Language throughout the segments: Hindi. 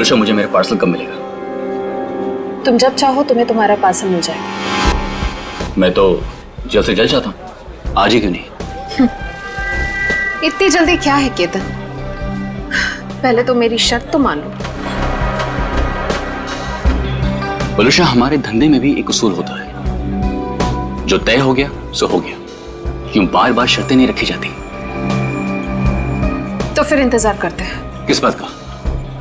वलूशा, मुझे मेरा पार्सल कब मिलेगा? तुम जब चाहो तुम्हें तुम्हारा पार्सल मिल जाएगा। मैं तो जल्द से जल्द चाहता हूँ, आज ही क्यों नहीं? इतनी जल्दी क्या है केतन? पहले तो मेरी शर्त तो मान लो। वलूशा, हमारे धंधे में भी एक उसूल होता है, जो तय हो गया सो हो गया। क्यों बार बार शर्तें नहीं रखी जाती? तो फिर इंतजार करते हैं। किस बात का?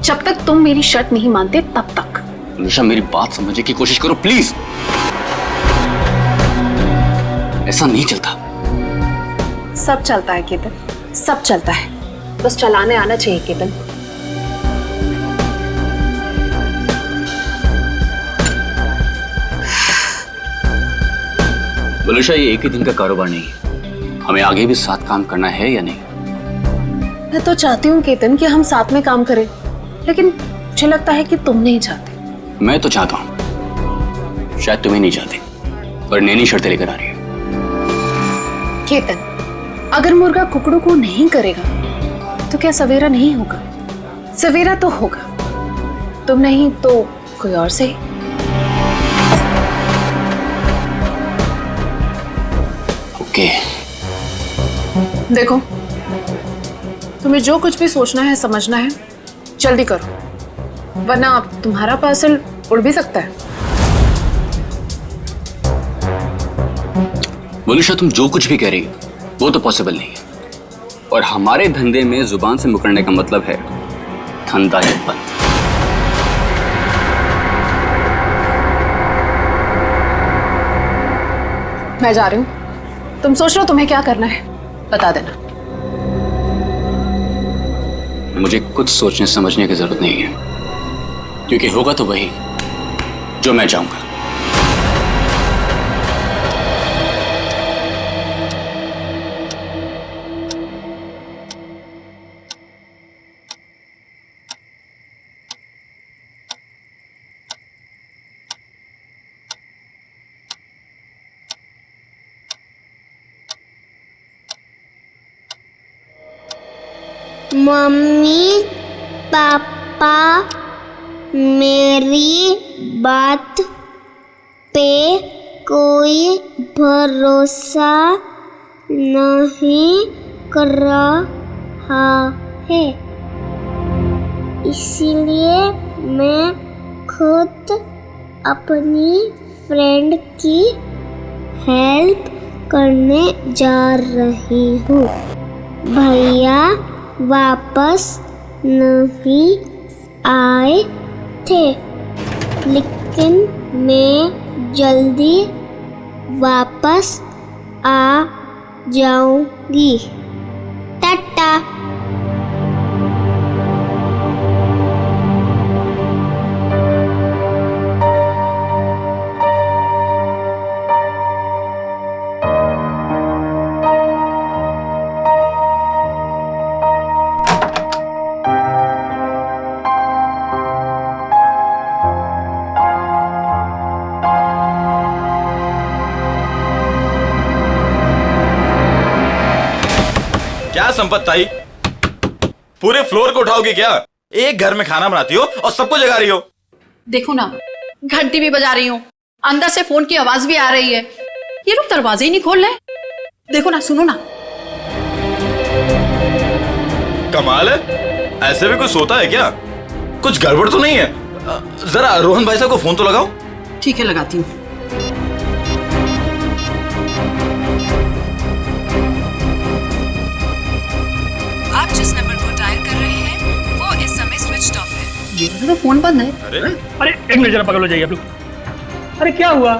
जब तक तुम मेरी शर्त नहीं मानते तब तक। वलूशा, मेरी बात समझने की कोशिश करो प्लीज। ऐसा नहीं चलता। सब चलता है केतन, सब चलता है, बस चलाने आना चाहिए केतन। वलूशा, ये एक ही दिन का कारोबार नहीं है, हमें आगे भी साथ काम करना है या नहीं? मैं तो चाहती हूँ केतन कि हम साथ में काम करें, लेकिन मुझे लगता है कि तुम नहीं चाहते। मैं तो चाहता हूँ, शायद तुम्हें नहीं चाहते, पर नैनी शर्तें लेकर आ रही है। केतन, अगर मुर्गा कुकड़ू को नहीं करेगा तो क्या सवेरा नहीं होगा? सवेरा तो होगा, तुम नहीं तो कोई और सही। ओके। देखो, तुम्हें जो कुछ भी सोचना है समझना है जल्दी करो, वरना तुम्हारा पार्सल उड़ भी सकता है। वलूशा, तुम जो कुछ भी कह रही हो वो तो पॉसिबल नहीं है, और हमारे धंधे में जुबान से मुकरने का मतलब है धंधा ही बंद। मैं जा रही हूँ, तुम सोच लो तुम्हें क्या करना है, बता देना। मुझे कुछ सोचने समझने की जरूरत नहीं है, क्योंकि होगा तो वही जो मैं चाहूंगा। मम्मी पापा मेरी बात पे कोई भरोसा नहीं कर रहा है, इसीलिए मैं खुद अपनी फ्रेंड की हेल्प करने जा रही हूँ। भैया वापस नहीं आए थे, लेकिन मैं जल्दी वापस आ जाऊंगी। टाटा। क्या संपत ताई, पूरे फ्लोर को उठाओगी क्या? एक घर में खाना बनाती हो और सबको जगा रही हो। देखो ना, घंटी भी बजा रही हूँ, अंदर से फोन की आवाज भी आ रही है, ये लोग दरवाजे ही नहीं खोल रहे। देखो ना, सुनो ना। कमाल है, ऐसे भी कोई सोता है क्या? कुछ गड़बड़ तो नहीं है? जरा रोहन भाई साहब को फोन तो लगाओ। ठीक है, लगाती हूँ। आप जिस नंबर को डायल कर रहे हैं वो इस समय स्विच्ड ऑफ है। ये तो फोन बंद है। अरे एक मिनट जरा पकड़ लो, जाइए आप लोग। अरे क्या हुआ,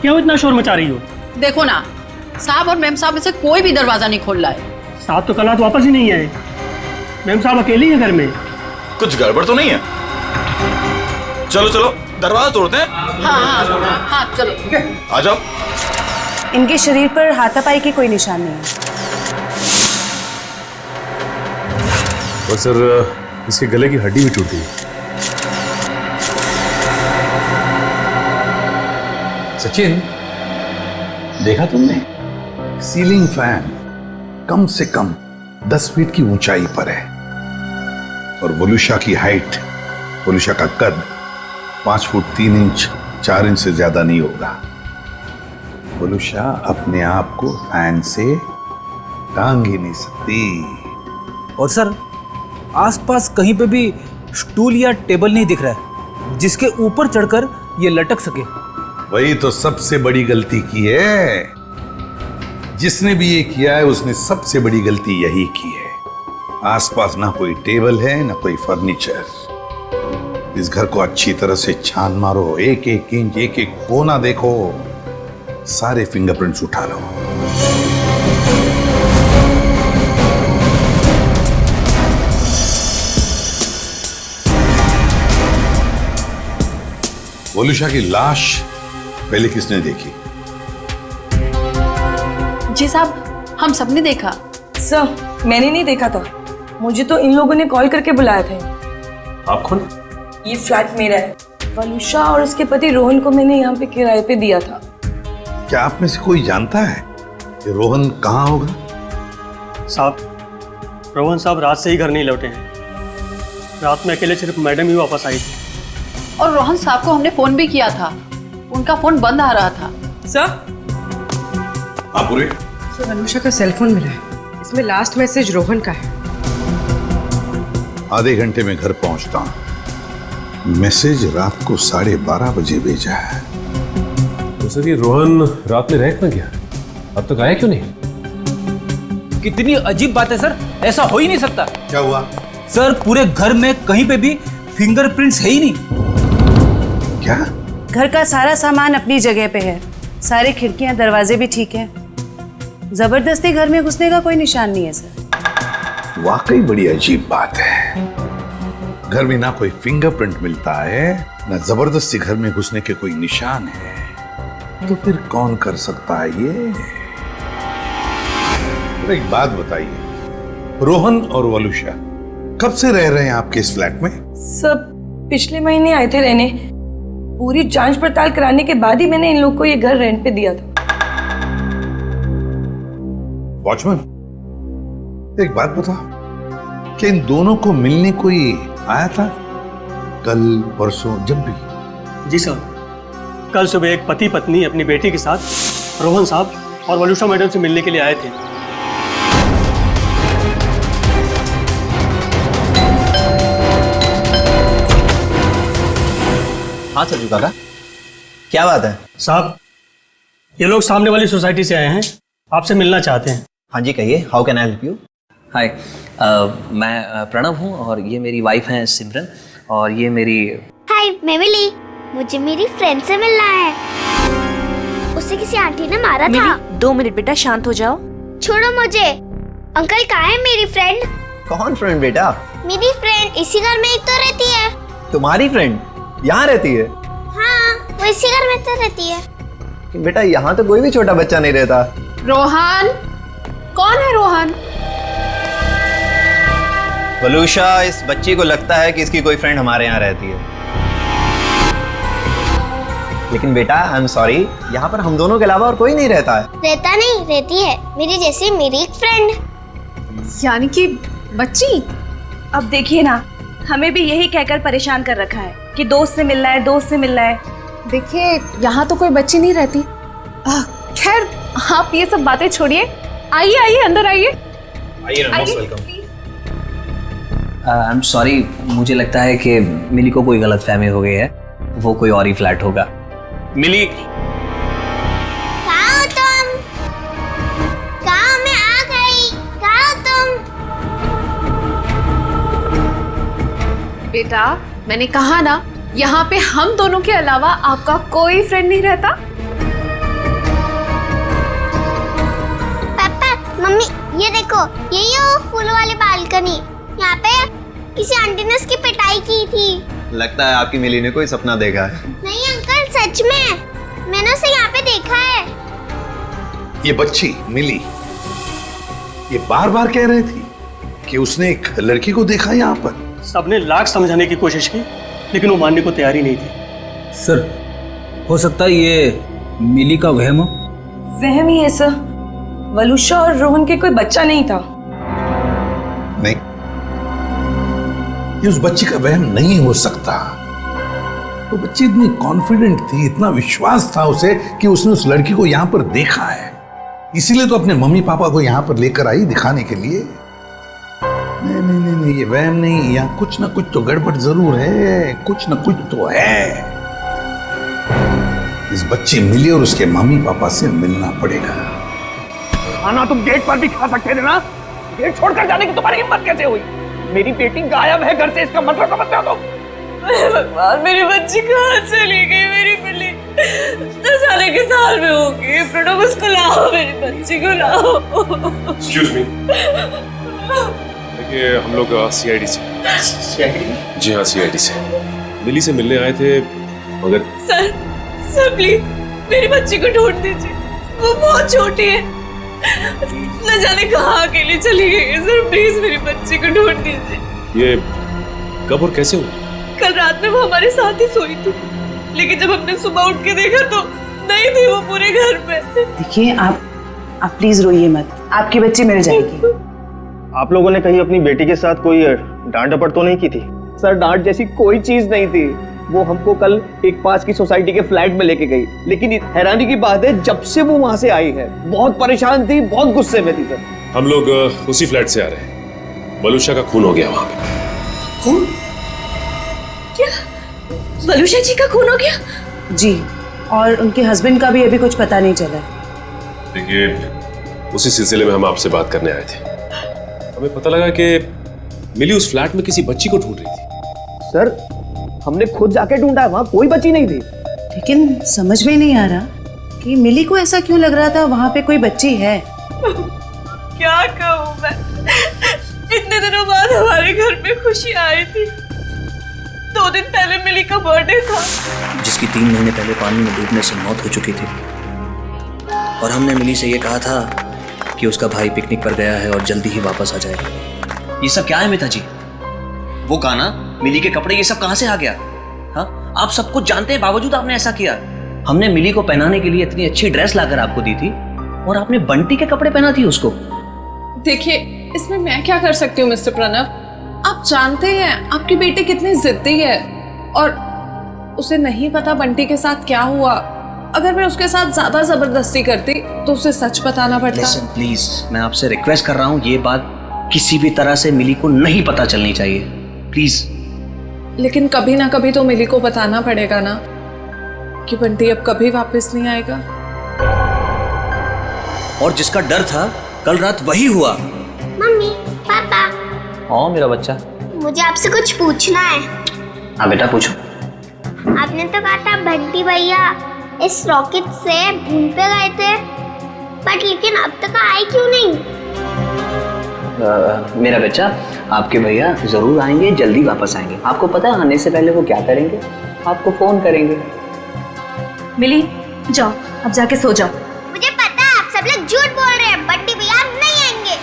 क्यों इतना शोर मचा रही हो? देखो ना, साहब और मैम साहब में से कोई भी दरवाजा नहीं खोल रहा है। साहब तो कल रात वापस ही नहीं आए, मैम साहब अकेली है घर में। कुछ गड़बड़ तो नहीं है? चलो चलो दरवाजा तोड़ते हैं। हाँ चलो। आ जाओ। इनके शरीर पर हाथापाई की कोई निशान नहीं है। और सर, इसके गले की हड्डी भी टूटी है। सचिन, देखा तुमने? सीलिंग फैन कम से कम 10 फीट की ऊंचाई पर है और वलूशा की हाइट वलुषा का कद 5 फुट 3 इंच 4 इंच से ज्यादा नहीं होगा। वलुषा अपने आप को फैन से टांग ही नहीं सकती। और सर, आसपास कहीं पे भी स्टूल या टेबल नहीं दिख रहा है जिसके ऊपर चढ़कर ये लटक सके। वही तो सबसे बड़ी गलती की है। जिसने भी ये किया है उसने सबसे बड़ी गलती यही की है। आसपास ना कोई टेबल है ना कोई फर्नीचर। इस घर को अच्छी तरह से छान मारो, एक एक इंच एक एक कोना देखो, सारे फिंगरप्रिंट्स उठा लो। वलुषा की लाश पहले किसने देखी? जी साहब, हम सबने देखा। सर, मैंने नहीं देखा था, मुझे तो इन लोगों ने कॉल करके बुलाया था। आप कौन? ये फ्लैट मेरा है। वलुषा और उसके पति रोहन को मैंने यहाँ पे किराए पे दिया था। क्या आप में से कोई जानता है कि रोहन कहाँ होगा? साहब, रोहन साहब रात से ही घर नहीं लौटे हैं। रात में अकेले सिर्फ मैडम ही वापस आई थी। और रोहन साहब को हमने फोन भी किया था, उनका फोन बंद आ रहा था। सर, पूरे वलुषा का सेलफोन मिला है, इसमें लास्ट मैसेज रोहन का है। आधे घंटे में घर पहुंचता हूं। मैसेज रात को 12:30 बजे भेजा है। तो सर ये रोहन रात में रह कहाँ गया? अब तक आया क्यों नहीं? कितनी अजीब बात है सर, ऐसा हो ही नहीं सकता। क्या हुआ? सर, पूरे घर में कहीं पे भी फिंगरप्रिंट्स है ही नहीं। क्या? घर का सारा सामान अपनी जगह पे है, सारी खिड़कियां दरवाजे भी ठीक हैं। जबरदस्ती घर में घुसने का कोई निशान नहीं है सर। वाकई बड़ी अजीब बात है। घर में ना कोई फिंगरप्रिंट मिलता है ना जबरदस्ती घर में घुसने के कोई निशान है, तो फिर कौन कर सकता है ये? तो एक बात बताइए, रोहन और वलुषा कब से रह रहे हैं आपके इस फ्लैट में? सब पिछले महीने आए थे रहने। पूरी जांच पड़ताल कराने के बाद ही मैंने इन लोग को ये घर रेंट पे दिया था। वॉचमैन, एक बात बताओ, क्या इन दोनों को मिलने कोई आया था कल परसों जब भी? जी सर, कल सुबह एक पति पत्नी अपनी बेटी के साथ रोहन साहब और वलुषा मैडम से मिलने के लिए आए थे। हाँ सरजू काका, क्या बात है? साहब, ये लोग सामने वाली सोसाइटी से आए हैं, आपसे मिलना चाहते हैं। हाँ जी, कहिए, how can I help you? Hi, मैं प्रणव हूँ और ये मेरी वाइफ हैं सिमरन, और ये मेरी। हाय, मैं मिली। मुझे मेरी फ्रेंड से मिलना है। उसे किसी आंटी ने मारा था। 2 मिनट बेटा, शांत हो जाओ। छोड़ो मुझे। अंकल, कहाँ है मेरी फ्रेंड? कौन फ्रेंड बेटा? मेरी फ्रेंड इसी घर में ही तो रहती है। तुम्हारी फ्रेंड यहाँ रहती है? हाँ, वो इसी घर में तो रहती है। बेटा, यहाँ तो कोई भी छोटा बच्चा नहीं रहता। रोहन? कौन है रोहन? वलुषा, इस बच्ची को लगता है कि इसकी कोई फ्रेंड हमारे यहाँ रहती है, लेकिन बेटा आई एम सॉरी, यहाँ पर हम दोनों के अलावा और कोई नहीं रहता है। रहता नहीं, रहती है मेरी जैसी मेरी एक फ्रेंड। यानी कि बच्ची? अब देखिए ना, हमें भी यही कहकर परेशान कर रखा है कि दोस्त से मिलना है, दोस्त से मिलना है। देखिए, यहाँ तो कोई बच्ची नहीं रहती। खैर, आप ये सब बातें छोड़िए, आइए आइए अंदर आइए। आई एम सॉरी, मुझे लगता है कि मिली को कोई गलतफहमी हो गई है, वो कोई और ही फ्लैट होगा। मिली, कहाँ हो तुम? कहाँ? मैं आ गई। कहाँ हो तुम? बेटा, मैंने कहा ना, यहाँ पे हम दोनों के अलावा आपका कोई फ्रेंड नहीं रहता। पापा, मम्मी, ये देखो, यही है वो फूल वाली बालकनी। यहाँ पे किसी आंटी ने उसकी पिटाई की थी। लगता है आपकी मिली ने कोई सपना देखा है। नहीं अंकल, सच में मैंने उसे यहाँ पे देखा है। ये बच्ची मिली, ये बार बार कह रही थी कि उसने एक लड़की को देखा यहाँ पर। सबने लाख समझाने की कोशिश की, लेकिन वो मानने को तैयार ही नहीं थी। सर, हो सकता है ये मिली का वहम हो। वहम ही है सर, वलुषा और रोहन के कोई बच्चा नहीं था। नहीं, ये उस बच्ची का वहम नहीं हो सकता। वो बच्ची इतनी कॉन्फिडेंट थी, इतना विश्वास था उसे कि उसने उस लड़की को यहां पर देखा है, इसीलिए तो अपने मम्मी पापा को यहां पर लेकर आई दिखाने के लिए। नहीं नहीं नहीं नहीं, ये वहम नहीं, यहाँ कुछ ना कुछ तो गड़बड़ जरूर है, कुछ ना कुछ तो है। इस बच्ची मिली और उसके मम्मी पापा से मिलना पड़ेगा। खाना तुम गेट पर भी खा सकते थे ना, गेट छोड़कर जाने की तुम्हारी हिम्मत कैसे हुई? मेरी बेटी गायब है घर से, इसका मतलब समझते हो तुम? भगवान, मेरी बच्ची कहाँ चली गई? मेरी बिल्ली 10 साल के साल में होगी। प्रणव, उसको लाओ, मेरी बच्ची को लाओ। एक्सक्यूज मी, देखिए हम लोग सीआईडी से। जी हाँ, सीआईडी से मिली से मिलने आए थे, मगर सर प्लीज मेरी बच्ची को ढूंढ दीजिए, वो बहुत छोटी है, न जाने कहाँ अकेली चली गई है। सर प्लीज मेरी बच्ची को ढूंढ दीजिए। ये कब और कैसे हुआ? कल रात में वो हमारे साथ ही सोई थी, लेकिन जब हमने सुबह उठ के देखा तो नहीं थी वो पूरे घर में। देखिए आप प्लीज रोइए मत, आपकी बच्ची मिल जाएगी। आप लोगों ने कहीं अपनी बेटी के साथ कोई डांट डपट तो नहीं की थी? सर, डांट जैसी कोई चीज नहीं थी। वो हमको कल एक पास की सोसाइटी के फ्लैट में लेके गई, लेकिन हैरानी की बात है जब से वो वहां से आई है बहुत परेशान थी, बहुत गुस्से में थी। सर, हम लोग उसी फ्लैट से आ रहे हैं। बलूशा का खून हो गया वहां पे। खून? क्या बलूशा जी का खून हो गया? जी, और उनके हस्बैंड का भी अभी कुछ पता नहीं चला है। देखिए, उसी सिलसिले में हम आपसे बात करने आए थे। हमें पता लगा कि मिली उस फ्लैट में किसी बच्ची को ढूंढ रही थी। सर, हमने खुद जाके ढूंढा, वहां कोई बच्ची नहीं थी। लेकिन समझ में नहीं आ रहा कि मिली को ऐसा क्यों लग रहा था वहां पे कोई बच्ची है। क्या कहूँ मैं, इतने दिनों बाद हमारे घर में खुशी आई थी। 2 दिन पहले मिली का बर्थडे था, जिसकी 3 महीने पहले पानी में डूबने से मौत हो चुकी थी। और हमने मिली से ये कहा था कि उसका भाई पिकनिक पर गया है और जल्दी ही वापस आ जाएगा। ये सब क्या है मिता जी? वो गाना, मिली के कपड़े, ये सब कहां से आ गया? हाँ, आप सब कुछ जानते हैं, बावजूद आपने ऐसा किया। हमने मिली को पहनाने के लिए इतनी अच्छी ड्रेस लाकर आपको दी थी और आपने बंटी के कपड़े पहना थी उसको। देखिए, इसमें मैं क्या कर सकती हूँ मिस्टर प्रणव? आप जानते हैं आपकी बेटी कितनी जिद्दी है, और उसे नहीं पता बंटी के साथ क्या हुआ। अगर मैं उसके साथ ज्यादा जबरदस्ती करती तो उसे सच बताना पड़ता। लिसन प्लीज, मैं आपसे रिक्वेस्ट कर रहा हूँ, ये बात किसी भी तरह से मिली को नहीं पता चलनी चाहिए, प्लीज। लेकिन कभी ना कभी तो मिली को बताना पड़ेगा ना कि बंटी अब कभी वापस नहीं आएगा। और जिसका डर था कल रात वही हुआ। मम्मी, पापा, हाँ मेरा बच्चा, मुझे आपसे कुछ पूछना है। हाँ बेटा पूछो। आपने तो कहा था बंटी भैया इस रॉकेट से मून पे गए थे, बट लेकिन अब तक आए क्यों नहीं? मेरा बच्चा, आपके भैया जरूर आएंगे, जल्दी वापस आएंगे। आपको पता है आने से पहले वो क्या करेंगे? आपको फोन करेंगे। मिली, जाओ अब जाके सो जाओ। मुझे पता है आप सब लोग झूठ बोल रहे हैं, बंटी भैया अब नहीं आएंगे।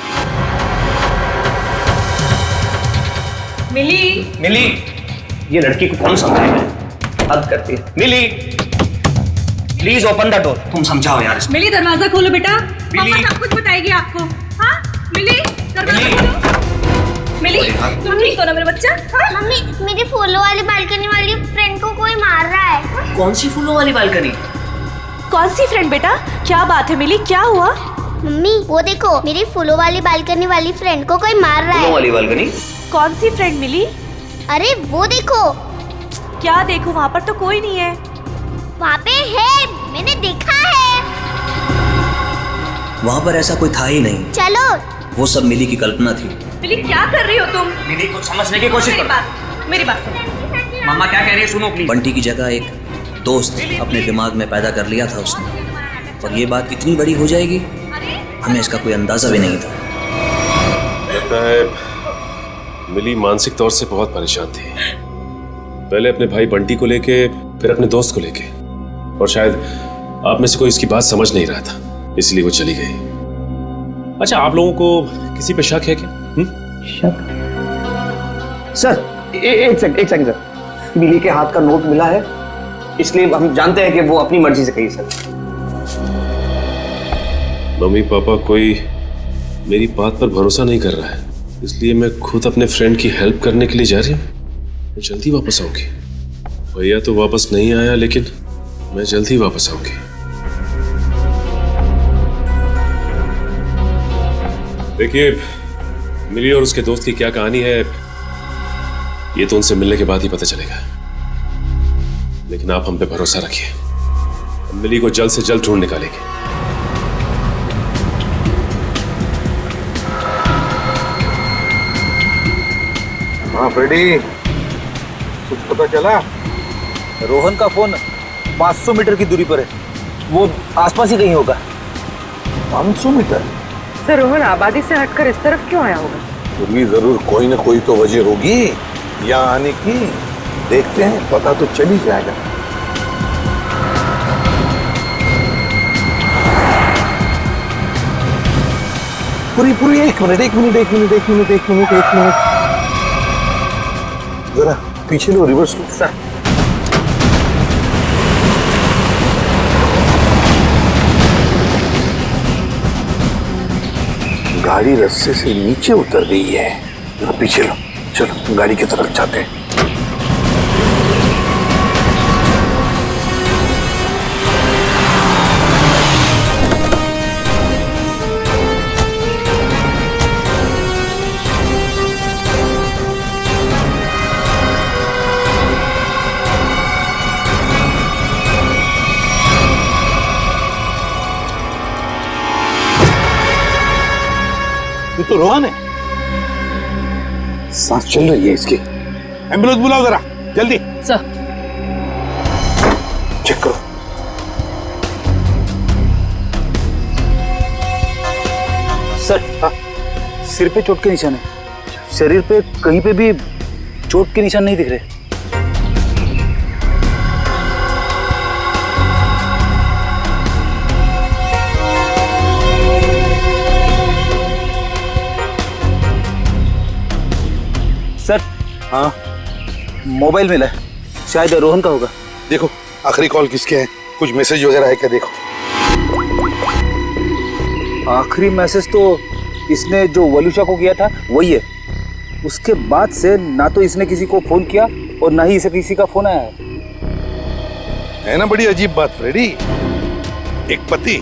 मिली, ये लड़की को कौन समझाएगा? हद करती है। मिली, प्लीज ओपन द डोर। तुम समझाओ यार इसको। मिली, दरवाजा खोलो बेटा, मिली, पापा सब कुछ बताएगी आपको। हाँ मिली, दरवाजा खोलो। मिली, तुम ठीक हो ना मेरा बच्चा? हाँ? मम्मी, मेरी फूलों वाली बालकनी वाली फ्रेंड को कोई मार रहा है। कौन सी फूलों वाली बालकनी? कौन सी फ्रेंड बेटा? क्या बात है मिली, क्या हुआ? मम्मी, वो देखो, मेरी फूलों वाली बालकनी वाली फ्रेंड को कोई मार रहा है। फूलों वाली बालकनी? कौन सी फ्रेंड मिली? अरे वो देखो। क्या देखो? वहाँ पर तो कोई नहीं है। वहाँ पे है, मैंने देखा है। वहाँ पर ऐसा कोई था ही नहीं। चलो। वो सब मिली की कल्पना थी। मिली, क्या कर रही हो तुम? मिली को समझने की कोशिश करो। मेरी बात सुनो। मम्मा क्या कह रही है सुनो प्लीज। बंटी की जगह एक दोस्त अपने दिमाग में पैदा कर लिया था उसने, और ये बात इतनी बड़ी हो जाएगी हमें इसका कोई अंदाजा भी नहीं था। लगता है मिली मानसिक तौर से बहुत परेशान थी, पहले अपने भाई बंटी को लेके, फिर अपने दोस्त को लेके, और शायद आप में से कोई इसकी बात समझ नहीं रहा था, इसलिए वो चली गई। अच्छा, आप लोगों को किसी पे शक है क्या? शक? सर एक सेकंड सर, मिली के हाथ का नोट मिला है, इसलिए हम जानते हैं कि वो अपनी मर्जी से गई। सर, मम्मी पापा कोई मेरी बात पर भरोसा नहीं कर रहा है। इसलिए मैं खुद अपने फ्रेंड की हेल्प करने के लिए जा रही हूँ। मैं जल्दी वापस आऊंगी। भैया तो वापस नहीं आया, लेकिन मैं जल्दी वापस आऊंगी। देखिए, मिली और उसके दोस्त की क्या कहानी है ये तो उनसे मिलने के बाद ही पता चलेगा, लेकिन आप हम पे भरोसा रखिए। हम मिली को जल्द से जल्द ढूंढ निकालेंगे। हाँ फ्रेडी, कुछ पता चला? रोहन का फोन 500 मीटर की दूरी पर है, वो आसपास ही कहीं होगा। 500 मीटर? सर रोहन आबादी से हटकर इस तरफ क्यों आया होगा? फिर भी जरूर कोई ना कोई तो वजह होगी यहाँ आने की। देखते हैं, पता तो चल ही जाएगा। पूरी एक मिनट जरा पीछे लो, रिवर्स लो। सर गाड़ी रास्ते से नीचे उतर गई है, जरा पीछे लो। चलो गाड़ी की तरफ जाते हैं। ये तो रोहन है। सांस चल रही है इसकी। एम्बुलेंस बुलाओ जरा जल्दी। सर चेक करो। सर हाँ, सिर पे चोट के निशान है, शरीर पे कहीं पे भी चोट के निशान नहीं दिख रहे। सर हाँ, मोबाइल मिला है, शायद रोहन का होगा। देखो आखिरी कॉल किसके है, कुछ मैसेज वगैरह है क्या? देखो आखिरी मैसेज तो इसने जो वलूशा को किया था वही है। उसके बाद से ना तो इसने किसी को फोन किया और ना ही इसे किसी का फोन आया है ना। बड़ी अजीब बात फ्रेडी, एक पति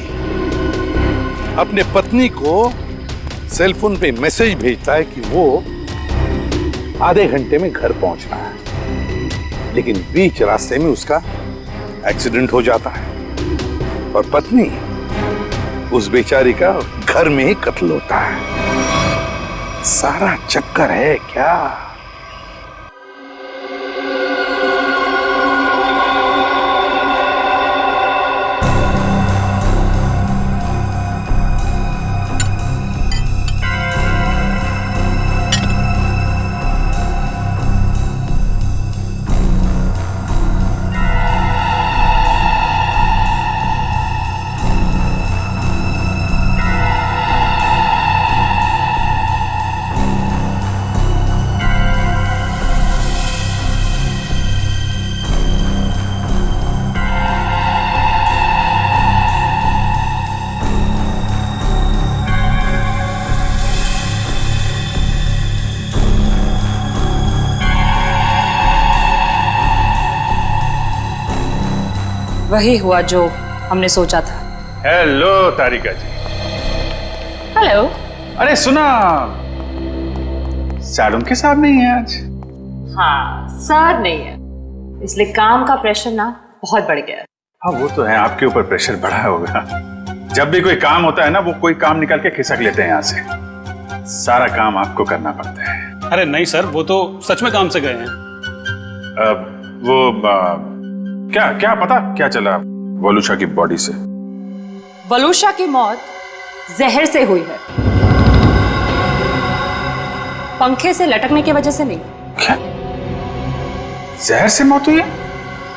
अपने पत्नी को सेलफोन पे मैसेज भेजता है कि वो आधे घंटे में घर पहुंचना है, लेकिन बीच रास्ते में उसका एक्सीडेंट हो जाता है और पत्नी उस बेचारी का घर में ही कत्ल होता है। सारा चक्कर है क्या? वही हुआ जो हमने सोचा था। हेलो तारिका जी। हेलो। अरे सुना, सर उनके साथ नहीं है आज। हाँ सर नहीं है, इसलिए काम का प्रेशर ना बहुत बढ़ गया है। हाँ वो तो है, आपके ऊपर प्रेशर बढ़ा होगा। जब भी कोई काम होता है ना, वो कोई काम निकाल के खिसक लेते हैं यहाँ से। सारा काम आपको करना पड़ता है। अरे नहीं सर, वो तो सच में काम से गए हैं। क्या पता क्या चला वलूशा की बॉडी से? वलूशा की मौत जहर से हुई है, पंखे से लटकने की वजह से नहीं। क्या? जहर से मौत हुई है?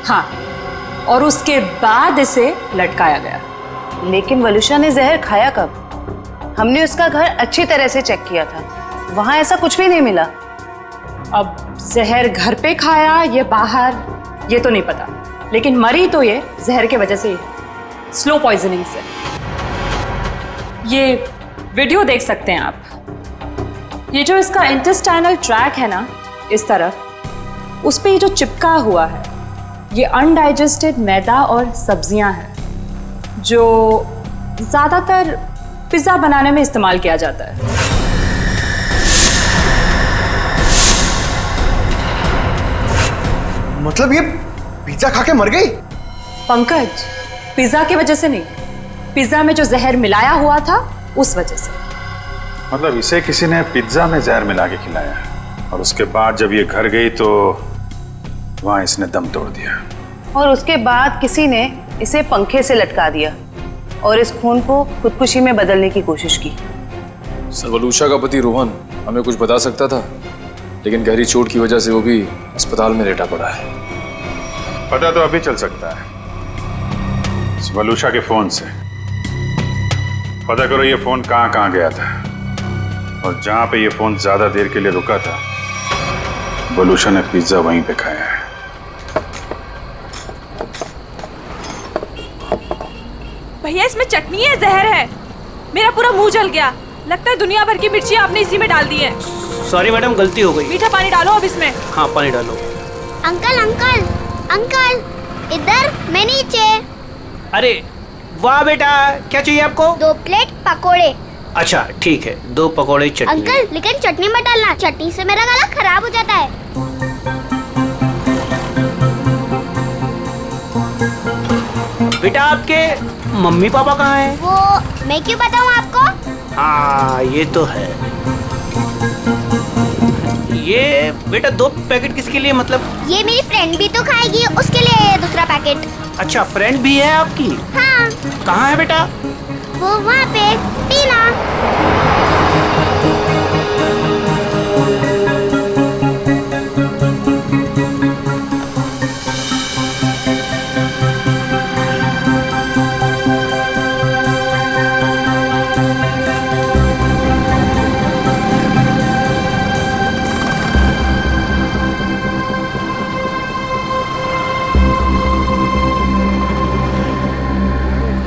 हाँ, और उसके बाद इसे लटकाया गया। लेकिन वलूशा ने जहर खाया कब? हमने उसका घर अच्छी तरह से चेक किया था, वहां ऐसा कुछ भी नहीं मिला। अब जहर घर पे खाया या बाहर ये तो नहीं पता, लेकिन मरी तो ये जहर के वजह से ही, स्लो पॉइजनिंग से। ये वीडियो देख सकते हैं आप। ये जो इसका इंटेस्टाइनल ट्रैक है ना, इस तरफ, उस पे ये जो चिपका हुआ है, ये अनडाइजेस्टेड मैदा और सब्जियां हैं जो ज़्यादातर पिज़्ज़ा बनाने में इस्तेमाल किया जाता है। मतलब ये पिज्जा खा के मर गई? पंकज, पिज़्ज़ा की वजह से नहीं, पिज़्ज़ा में जो जहर मिलाया हुआ था उस वजह से। मतलब इसे किसी ने पिज्जा में जहर मिला के खिलाया और उसके बाद जब ये घर गई तो वहां इसने दम तोड़ दिया। और उसके बाद किसी ने इसे पंखे से लटका दिया और इस खून को खुदकुशी में बदलने की कोशिश की। सर, वलूशा का पति रोहन हमें कुछ बता सकता था, लेकिन गहरी चोट की वजह से वो भी अस्पताल में लेटा पड़ा है। पता तो अभी चल सकता है इस वलूशा के फोन से। पता करो ये फोन कहाँ कहाँ गया था, और जहां पे ये फोन ज्यादा देर के लिए रुका था वलूशा ने पिज्जा वहीं पे खाया है। भैया इसमें चटनी है, जहर है। मेरा पूरा मुंह जल गया। लगता है दुनिया भर की मिर्ची आपने इसी में डाल दी है। सॉरी मैडम, गलती हो गई। मीठा पानी डालो अब इसमें। हाँ, पानी डालो। अंकल अंकल अंकल, इधर, मैं नीचे। अरे वाह बेटा, क्या चाहिए आपको? 2 प्लेट पकोड़े। अच्छा ठीक है, 2 पकोड़े चटनी। अंकल लेकिन चटनी मत डालना, चटनी से मेरा गला खराब हो जाता है। बेटा आपके मम्मी पापा कहाँ हैं? वो मैं क्यों बताऊँ आपको? हाँ ये तो है। ये बेटा 2 पैकेट किसके लिए? मतलब ये मेरी फ्रेंड भी तो खाएगी, उसके लिए दूसरा पैकेट। अच्छा, फ्रेंड भी है आपकी? हाँ। कहाँ है बेटा? वो वहाँ पे, टीना।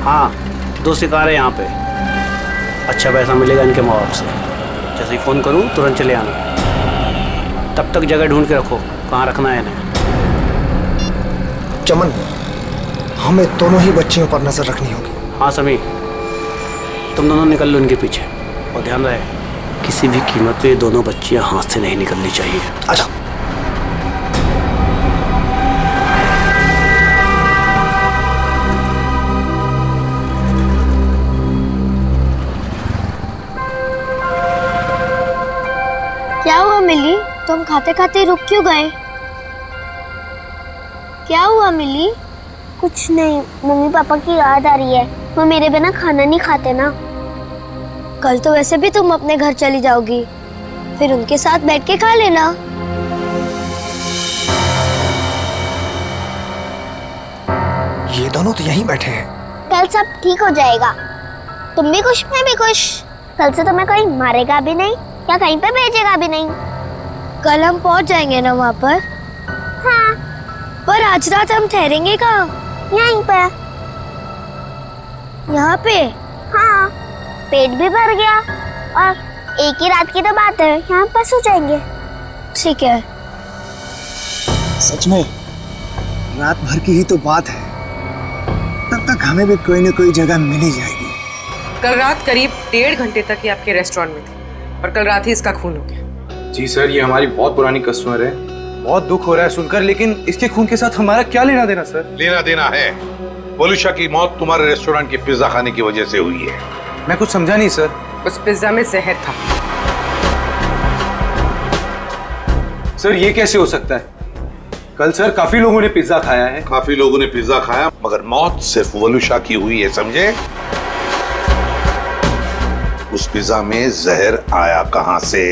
हाँ, 2 शिकार है यहाँ पे। अच्छा पैसा मिलेगा इनके माँ बाप से। जैसे ही फ़ोन करूँ तुरंत चले आना। तब तक जगह ढूंढ के रखो, कहाँ रखना है इन्हें। चमन, हमें दोनों ही बच्चियों पर नजर रखनी होगी। हाँ समी, तुम दोनों निकल लो इनके पीछे, और ध्यान रहे किसी भी कीमत पे ये दोनों बच्चियाँ हाथ से नहीं निकलनी चाहिए। अच्छा। क्या हुआ मिली? तुम खाते खाते रुक क्यों गए? क्या हुआ मिली? कुछ नहीं, मम्मी पापा की याद आ रही है। वो मेरे बिना खाना नहीं खाते ना। कल तो वैसे भी तुम अपने घर चली जाओगी, फिर उनके साथ बैठ के खा लेना। ये दोनों तो यहीं बैठे हैं। कल सब ठीक हो जाएगा। तुम भी खुश, मैं भी खुश। कल से तुम्हें कोई मारेगा भी नहीं या कहीं पे भेजेगा भी नहीं। कल हम पहुंच जाएंगे ना वहाँ पर? हाँ। पर आज रात हम ठहरेंगे कहाँ? यहीं पे। यहाँ पे? हाँ। पेट भी भर गया और एक ही रात की तो बात है, यहाँ पर सो जाएंगे। ठीक है। सच में रात भर की ही तो बात है, तब तक हमें भी कोई न कोई जगह मिल ही जाएगी। कल रात करीब 1.5 घंटे तक ये आपके रेस्टोरेंट में थी और कल रात ही इसका खून हो गया। जी सर, ये हमारी बहुत पुरानी कस्टमर है। बहुत दुख हो रहा है सुनकर, लेकिन इसके खून के साथ हमारा क्या लेना देना सर? लेना देना है। वलूशा की मौत तुम्हारे रेस्टोरेंट के पिज्जा खाने की वजह से हुई है। मैं कुछ समझा नहीं सर। उस पिज्जा में जहर था। सर ये कैसे हो सकता है? कल सर काफी लोगों ने पिज्जा खाया है। काफी लोगों ने पिज्जा खाया, मगर मौत सिर्फ वलूशा की हुई है, समझे? उस पिज्जा में जहर आया कहां से?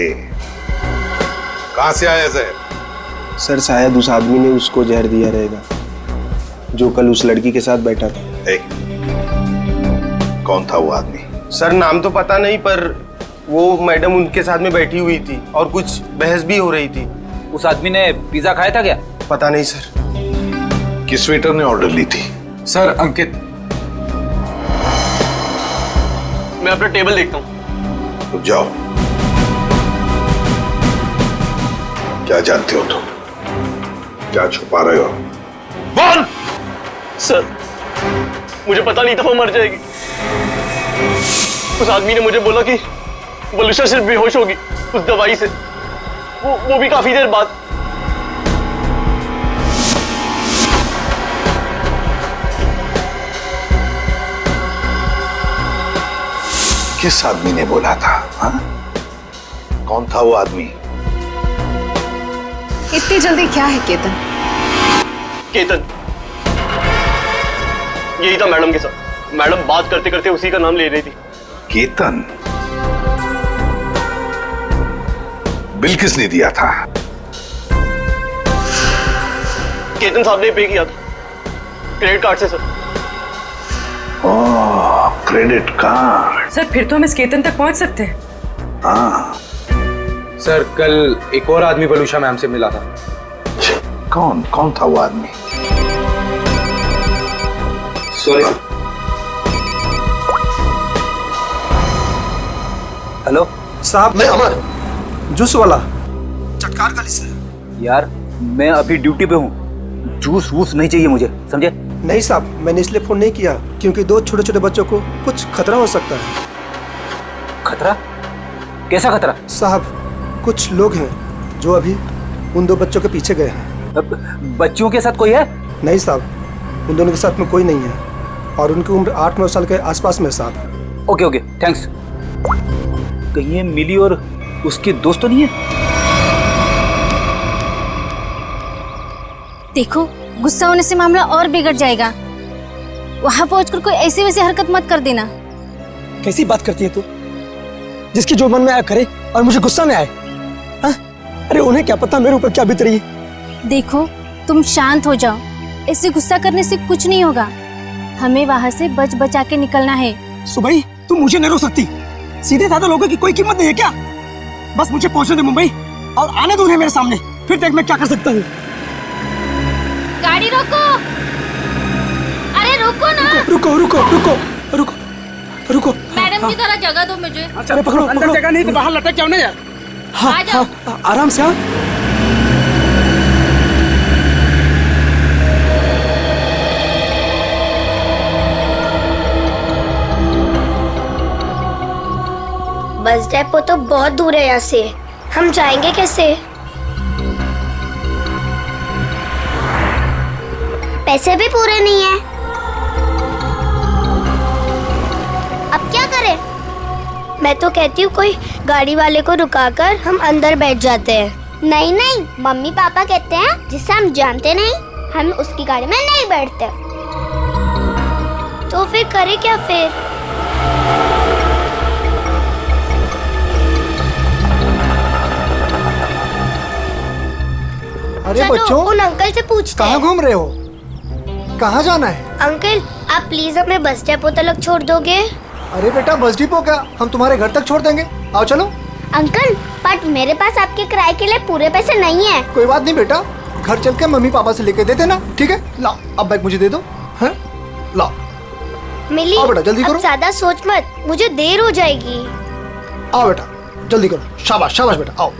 कहां से आया जहर? सर शायद उस आदमी ने उसको जहर दिया रहेगा जो कल उस लड़की के साथ बैठा था। कौन था वो आदमी? सर नाम तो पता नहीं, पर वो मैडम उनके साथ में बैठी हुई थी और कुछ बहस भी हो रही थी। उस आदमी ने पिज्जा खाया था क्या? पता नहीं सर। किस वेटर ने ऑर्डर ली थी? सर अंकित। मैं अपना टेबल देखता हूँ। तो जाओ। क्या जानते हो तुम? क्या छुपा रहे हो? बोल। सर, मुझे पता नहीं था वो मर जाएगी। उस आदमी ने मुझे बोला कि वलूशा सिर्फ बेहोश होगी उस दवाई से, वो भी काफी देर बाद। किस आदमी ने बोला था? हाँ? कौन था वो आदमी? इतनी जल्दी क्या है केतन? केतन यही था मैडम के साथ। मैडम बात करते करते उसी का नाम ले रही थी। केतन? बिल किसने दिया था? केतन साहब ने पे किया था क्रेडिट कार्ड से सर। ओह, क्रेडिट कार्ड। सर फिर तो हम इस केतन तक पहुंच सकते हैं। हाँ सर, कल एक और आदमी वलूशा मैम से मिला था। कौन था वो आदमी? सॉरी। हेलो साहब, मैं अमर, जूस वाला, चटकार गली से। यार मैं अभी ड्यूटी पे हूँ, जूस वूस नहीं चाहिए मुझे, समझे? नहीं साहब, मैंने इसलिए फोन नहीं किया क्योंकि 2 छोटे छोटे बच्चों को कुछ खतरा हो सकता है। खतरा? कैसा खतरा? साहब, कुछ लोग हैं जो अभी उन 2 बच्चों के पीछे गए हैं। बच्चों के साथ कोई है? नहीं साहब, उन दोनों के साथ में कोई नहीं है और उनकी उम्र 8-9 साल के आसपास में साहब। Okay okay, thanks. कहीं ये मिली और उसकी दोस्त तो नहीं है? देखो, गुस्सा होने से मामला और बिगड़ जाएगा। वहां पहुंचकर कोई ऐसी वैसी हरकत मत कर देना। कैसी बात करती है तू? जिसकी जो मन में आया करे और मुझे गुस्सा में आए? हाँ? अरे उन्हें क्या पता मेरे ऊपर क्या बीत रही है। देखो, तुम शांत हो जाओ। ऐसे गुस्सा करने से कुछ नहीं होगा। हमें वहां से बच बचा के निकलना है। सुबह तुम मुझे नहीं रोक सकती। सीधे साधे लोगों की कोई कीमत नहीं है क्या? बस मुझे पहुंचने दे मुंबई और आने दो उन्हें मेरे सामने, फिर देख मैं क्या कर सकता हूँ। गाड़ी रोको। अरे रोको ना। रुको रुको रुको रुको रुको। मैडम की तरह जगह दो मुझे। अरे पकड़ो, अंदर जगह नहीं तो बाहर लटक जाओ ना यार। हाँ हाँ, आराम से। हाँ बस डेपो तो बहुत दूर है यहाँ से। हम जाएंगे कैसे? पैसे भी पूरे नहीं है। अब क्या करें? मैं तो कहती हूँ कोई गाड़ी वाले को रुकाकर हम अंदर बैठ जाते हैं। नहीं नहीं, मम्मी पापा कहते हैं जिसे हम जानते नहीं हम उसकी गाड़ी में नहीं बैठते। तो फिर करें क्या फिर? अरे बच्चों, उन अंकल से पूछते कहाँ हैं। घूम रहे हो? कहाँ जाना है? अंकल, आप प्लीज हमें बस डेपो तक छोड़ दोगे? अरे बेटा, बस डिपो क्या, हम तुम्हारे घर तक छोड़ देंगे। आओ चलो। अंकल, बट मेरे पास आपके किराए के लिए पूरे पैसे नहीं है। कोई बात नहीं बेटा, घर चल के मम्मी पापा से लेके दे देना, ठीक है? लाओ, अब बैग मुझे दे दो। हैं? लाओ। मिली, आओ बेटा, जल्दी अब करो। ज्यादा सोच मत, मुझे देर हो जाएगी। आओ बेटा, जल्दी करो। शाबाश शाबाश बेटा, आओ।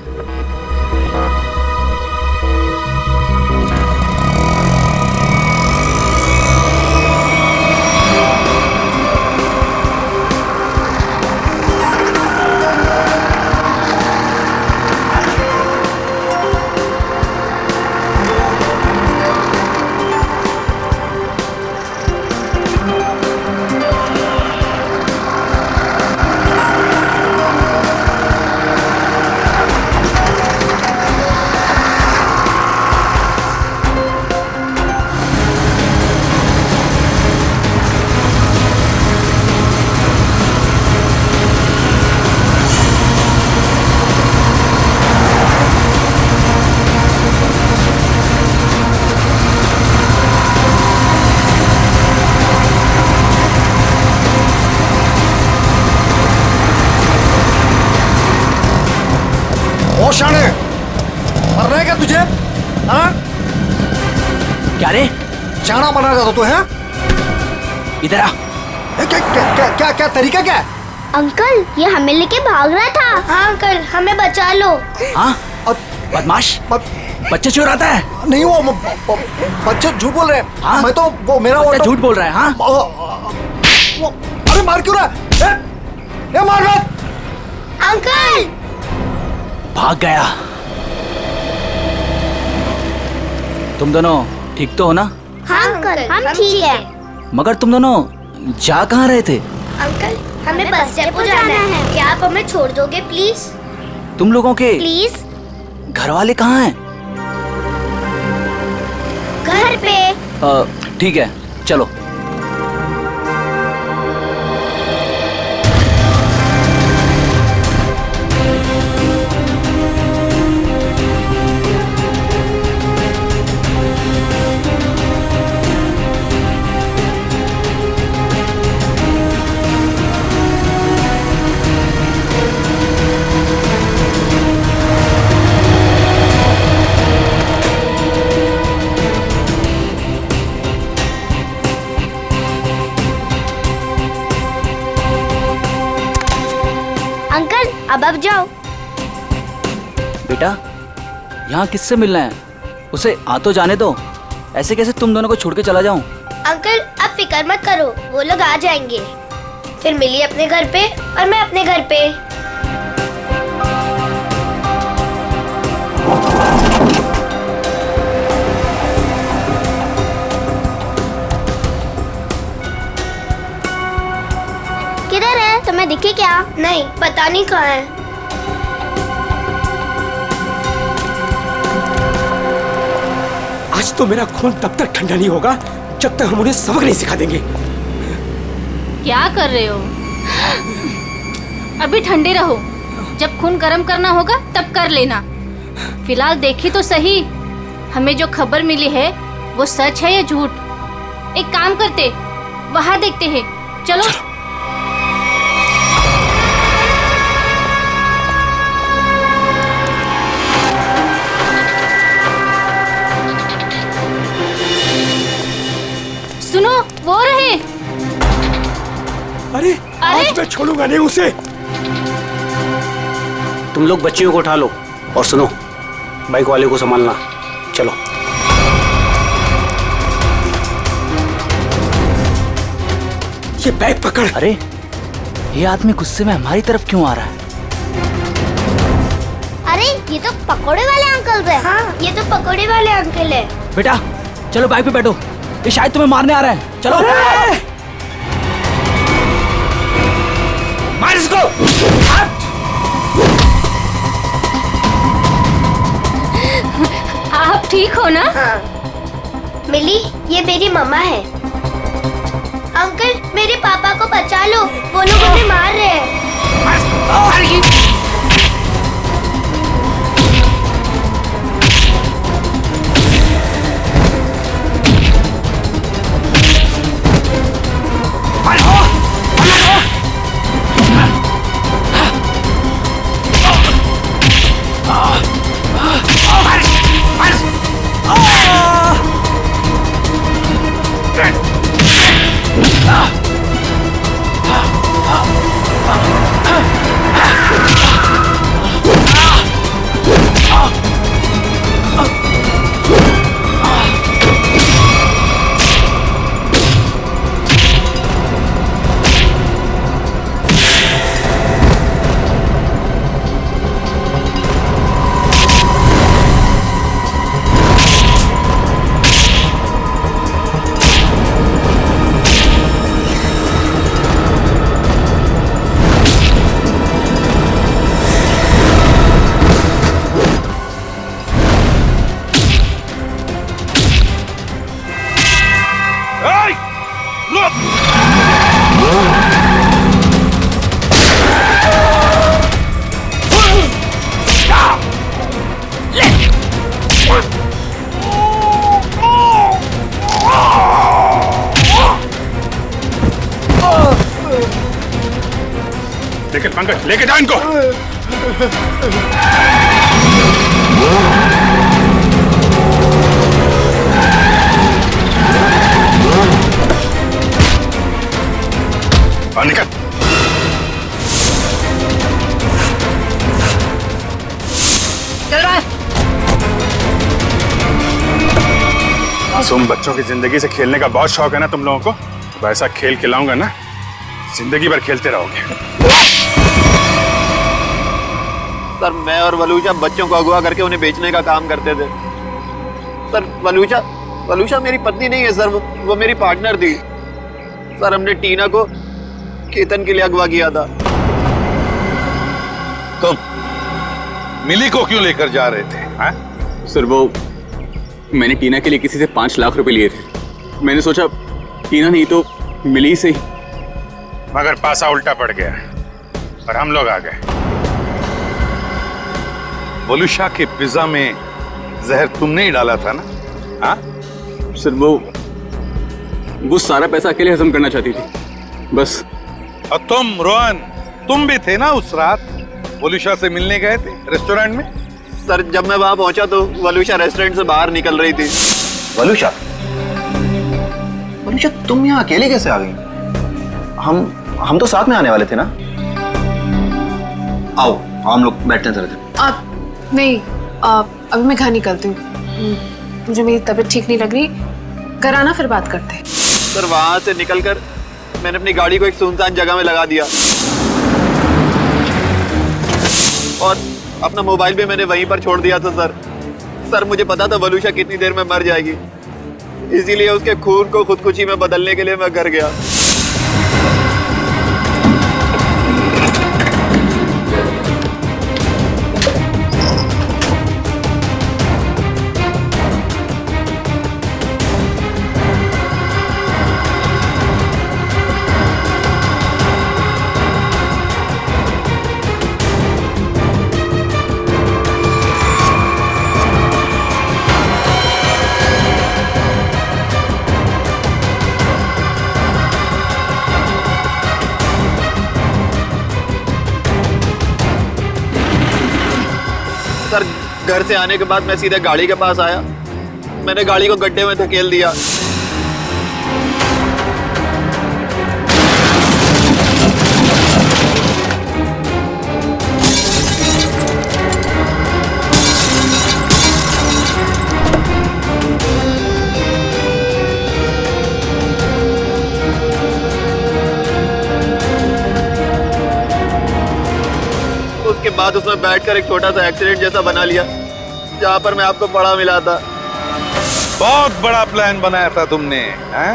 शाने, मर रहा है क्या तुझे? हाँ? क्या रे? शाना बना रहा था तू? है इधर आ। क्या तरीका क्या है? अंकल, ये हमें लेके भाग रहा था। हाँ अंकल, हमें बचा लो। हाँ? बदमाश, बच्चे चुराता है। नहीं, वो बच्चे झूठ बोल रहे हैं। हाँ? मैं तो वो मेरा बच्चा झूठ बोल रहा है। हाँ, अरे मार क्यों रहा है? ये मार मत। अंकल भाग गया। तुम दोनों ठीक तो हो ना? हाँ अंकल, हम ठीक है। मगर तुम दोनों जा कहाँ रहे थे? अंकल हमें बस डेपो जाना है, क्या आप हमें छोड़ दोगे प्लीज? तुम लोगों के प्लीज। घर वाले कहाँ हैं? घर पे। ठीक है, चलो। अब जाओ। बेटा, यहाँ किससे मिलना है? उसे आ तो जाने दो। ऐसे कैसे तुम दोनों को छोड़ के चला जाऊं? अंकल आप फिक्र मत करो, वो लोग आ जाएंगे। फिर मिली अपने घर पे और मैं अपने घर पे। किधर है? तुम्हें दिखे क्या? नहीं, पता नहीं कहाँ है। आज तो मेरा खून तब तक ठंडा नहीं होगा जब तक हम उन्हें सबक नहीं सिखा देंगे। क्या कर रहे हो? अभी ठंडे रहो, जब खून गर्म करना होगा तब कर लेना। फिलहाल देखी तो सही, हमें जो खबर मिली है वो सच है या झूठ? एक काम करते, वहाँ देखते हैं। चलो। सुनो, वो रहे। अरे आज मैं छोड़ूंगा नहीं उसे। तुम लोग बच्चियों को उठा लो और सुनो, बाइक वाले को संभालना। चलो। ये बैग पकड़। अरे ये आदमी गुस्से में हमारी तरफ क्यों आ रहा है? अरे ये तो पकोड़े वाले अंकल है। हाँ, ये तो पकोड़े वाले अंकल है। बेटा चलो बाइक पे बैठो, ये शायद तुम्हें मारने आ रहा है। चलो मार इसको। आप ठीक हो ना? हाँ। मिली, ये मेरी मम्मा है। अंकल मेरे पापा को बचा लो, वो लोग हमें मार रहे हैं। लेकिन पंकज लेके जा इनको। निकल। चल रहा है। मासूम बच्चों की जिंदगी से खेलने का बहुत शौक है ना तुम लोगों को? तो ऐसा खेल खिलाऊंगा ना, जिंदगी भर खेलते रहोगे। सर मैं और वलूशा बच्चों को अगवा करके उन्हें बेचने का काम करते थे। सर वलूशा मेरी पत्नी नहीं है सर, वो मेरी पार्टनर थी। सर हमने टीना को केतन के लिए अगवा किया था। तो मिली को क्यों लेकर जा रहे थे? हाँ? सर वो मैंने टीना के लिए किसी से 5 लाख रुपए लिए थे। मैंने सोचा टीना नहीं तो मिली से ही। मगर पासा उल्टा पड़ गया और हम लोग आ गए। वलूशा के पिज्जा में जहर तुमने ही डाला था ना? हाँ? सर वो सारा पैसा अकेले हजम करना चाहती थी बस। और तुम रोहन, तुम भी थे ना उस रात? वलूशा से मिलने गए थे रेस्टोरेंट में? सर जब मैं वहां पहुंचा तो वलूशा रेस्टोरेंट से बाहर निकल रही थी। वलूशा तुम यहाँ अकेले कैसे आ गई? हम तो साथ में आने वाले थे ना। आओ हम लोग बैठते हैं थोड़ा। नहीं, अभी मैं घर निकलती हूँ। मुझे मेरी तबीयत ठीक नहीं लग रही, घर आना फिर बात करते हैं। सर वहां से निकलकर मैंने अपनी गाड़ी को एक सुनसान जगह में लगा दिया और अपना मोबाइल भी मैंने वहीं पर छोड़ दिया था। सर मुझे पता था वलूशा कितनी देर में मर जाएगी, इसीलिए उसके खून को खुदकुशी में बदलने के लिए मैं घर गया। सर घर से आने के बाद मैं सीधे गाड़ी के पास आया। मैंने गाड़ी को गड्ढे में धकेल दिया। उसके बाद उसमें बैठकर एक छोटा सा एक्सीडेंट जैसा बना लिया जहां पर मैं आपको पड़ा मिला था। बहुत बड़ा प्लान बनाया था तुमने, हैं?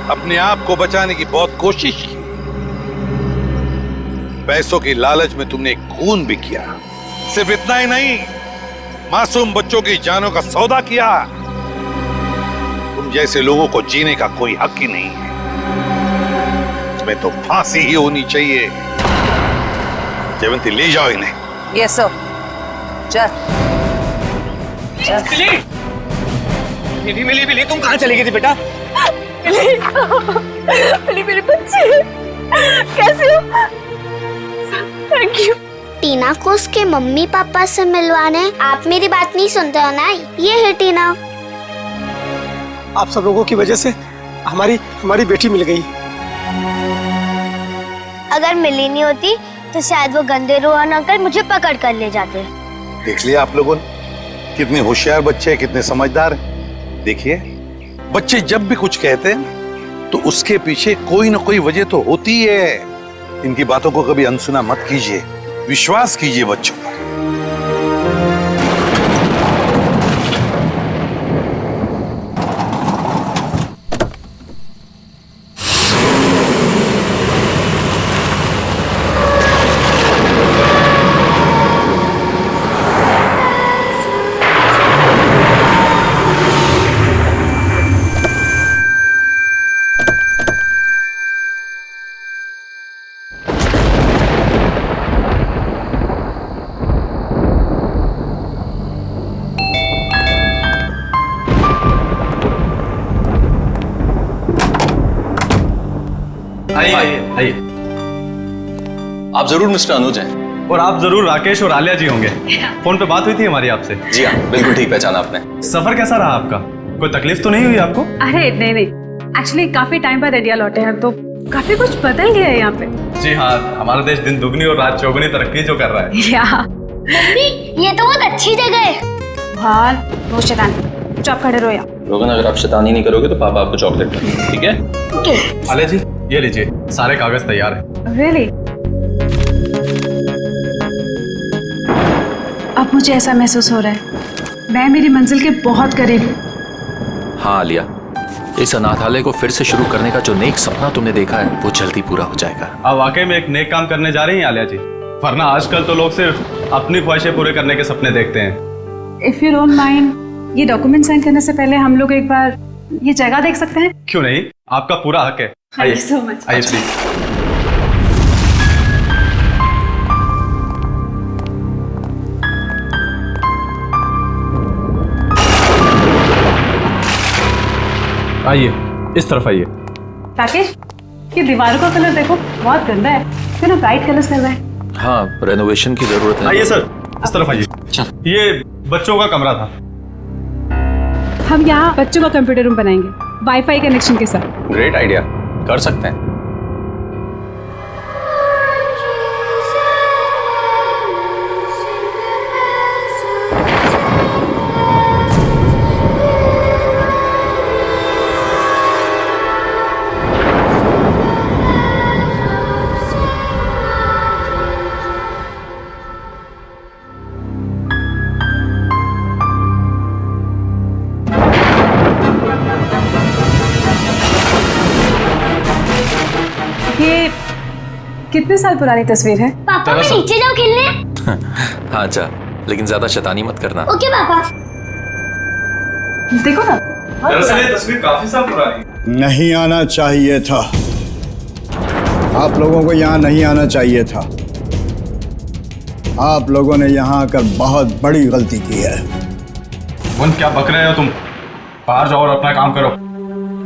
अपने आप को बचाने की बहुत कोशिश की। पैसों की लालच में तुमने खून भी किया। सिर्फ इतना ही नहीं, मासूम बच्चों की जानों का सौदा किया। तुम जैसे लोगों को जीने का कोई हक ही नहीं है। तुम्हें तो फांसी ही होनी चाहिए। जयवंती ले जाओ इन्हें। Yes sir. चल मिली तुम कहाँ चली गई थी बेटा? मिली मेरे बच्चे कैसे हो? Thank you. टीना को उसके मम्मी पापा से मिलवाने। आप मेरी बात नहीं सुनते हो ना? ये है टीना। आप सब लोगों की वजह से हमारी बेटी मिल गई। अगर मिली नहीं होती तो शायद वो गंदे रोहन अंकल मुझे पकड़ कर ले जाते। देख लिया आप लोगों ने कितने होशियार बच्चे हैं, कितने समझदार हैं। देखिए बच्चे जब भी कुछ कहते हैं तो उसके पीछे कोई ना कोई वजह तो होती है। इनकी बातों को कभी अनसुना मत कीजिए, विश्वास कीजिए बच्चों पर। आइए। आप जरूर मिस्टर अनुज हैं और आप जरूर राकेश और आलिया जी होंगे। फोन पे बात हुई थी हमारी आपसे। जी हाँ, बिल्कुल ठीक पहचाना आपने। सफर कैसा रहा आपका? कोई तकलीफ तो नहीं हुई आपको? अरे नहीं, एक्चुअली काफी टाइम बाद इंडिया लौटे हैं तो काफी कुछ बदल गया है यहाँ पे। जी हाँ, हमारा देश दिन दुगनी और रात चौगुनी तरक्की जो कर रहा है। मम्मी ये तो बहुत अच्छी जगह है। भान रोशदान चुपचाप खड़े रहो यहाँ। रोगन, अगर आप शैतानी नहीं करोगे तो पापा आपको चॉकलेट देंगे, ठीक है? आलिया जी, ये लीजिए, सारे कागज तैयार हैं। Really? अब मुझे ऐसा महसूस हो रहा है मैं मेरी मंजिल के बहुत करीब हूँ। हाँ आलिया, इस अनाथालय को फिर से शुरू करने का जो नेक सपना तुमने देखा है वो जल्दी पूरा हो जाएगा। आप वाकई में एक नेक काम करने जा रही हैं आलिया जी, वरना आजकल तो लोग सिर्फ अपनी ख्वाहिशें पूरे करने के सपने देखते हैं। If you don't mind, ये डॉक्यूमेंट साइन करने से पहले हम लोग एक बार ये जगह देख सकते हैं? क्यों नहीं, आपका पूरा हक है। Thank you so much. आइए प्लीज। आइए, इस तरफ आइए। राकेश, ये दीवारों का कलर देखो, बहुत गंदा है, क्यों ना ब्राइट कलर्स कर रहा है? हाँ, रेनोवेशन की जरूरत है। आइए सर, इस तरफ आइए। ये बच्चों का कमरा था। हम यहाँ बच्चों का कंप्यूटर रूम बनाएंगे, वाईफाई कनेक्शन के साथ। ग्रेट आइडिया, कर सकते हैं। ये कितने साल पुरानी तस्वीर है? पापा मैं नीचे जाऊँ खेलने? हाँ जा, लेकिन ज्यादा शैतानी मत करना। ओके पापा। देखो ना, दरअसल ये तस्वीर काफी साल पुरानी। नहीं आना चाहिए था, आप लोगों को यहाँ नहीं आना चाहिए था। आप लोगों ने यहाँ आकर बहुत बड़ी गलती की है। वन, क्या बक रहे हो तुम? बाहर जाओ और अपना काम करो।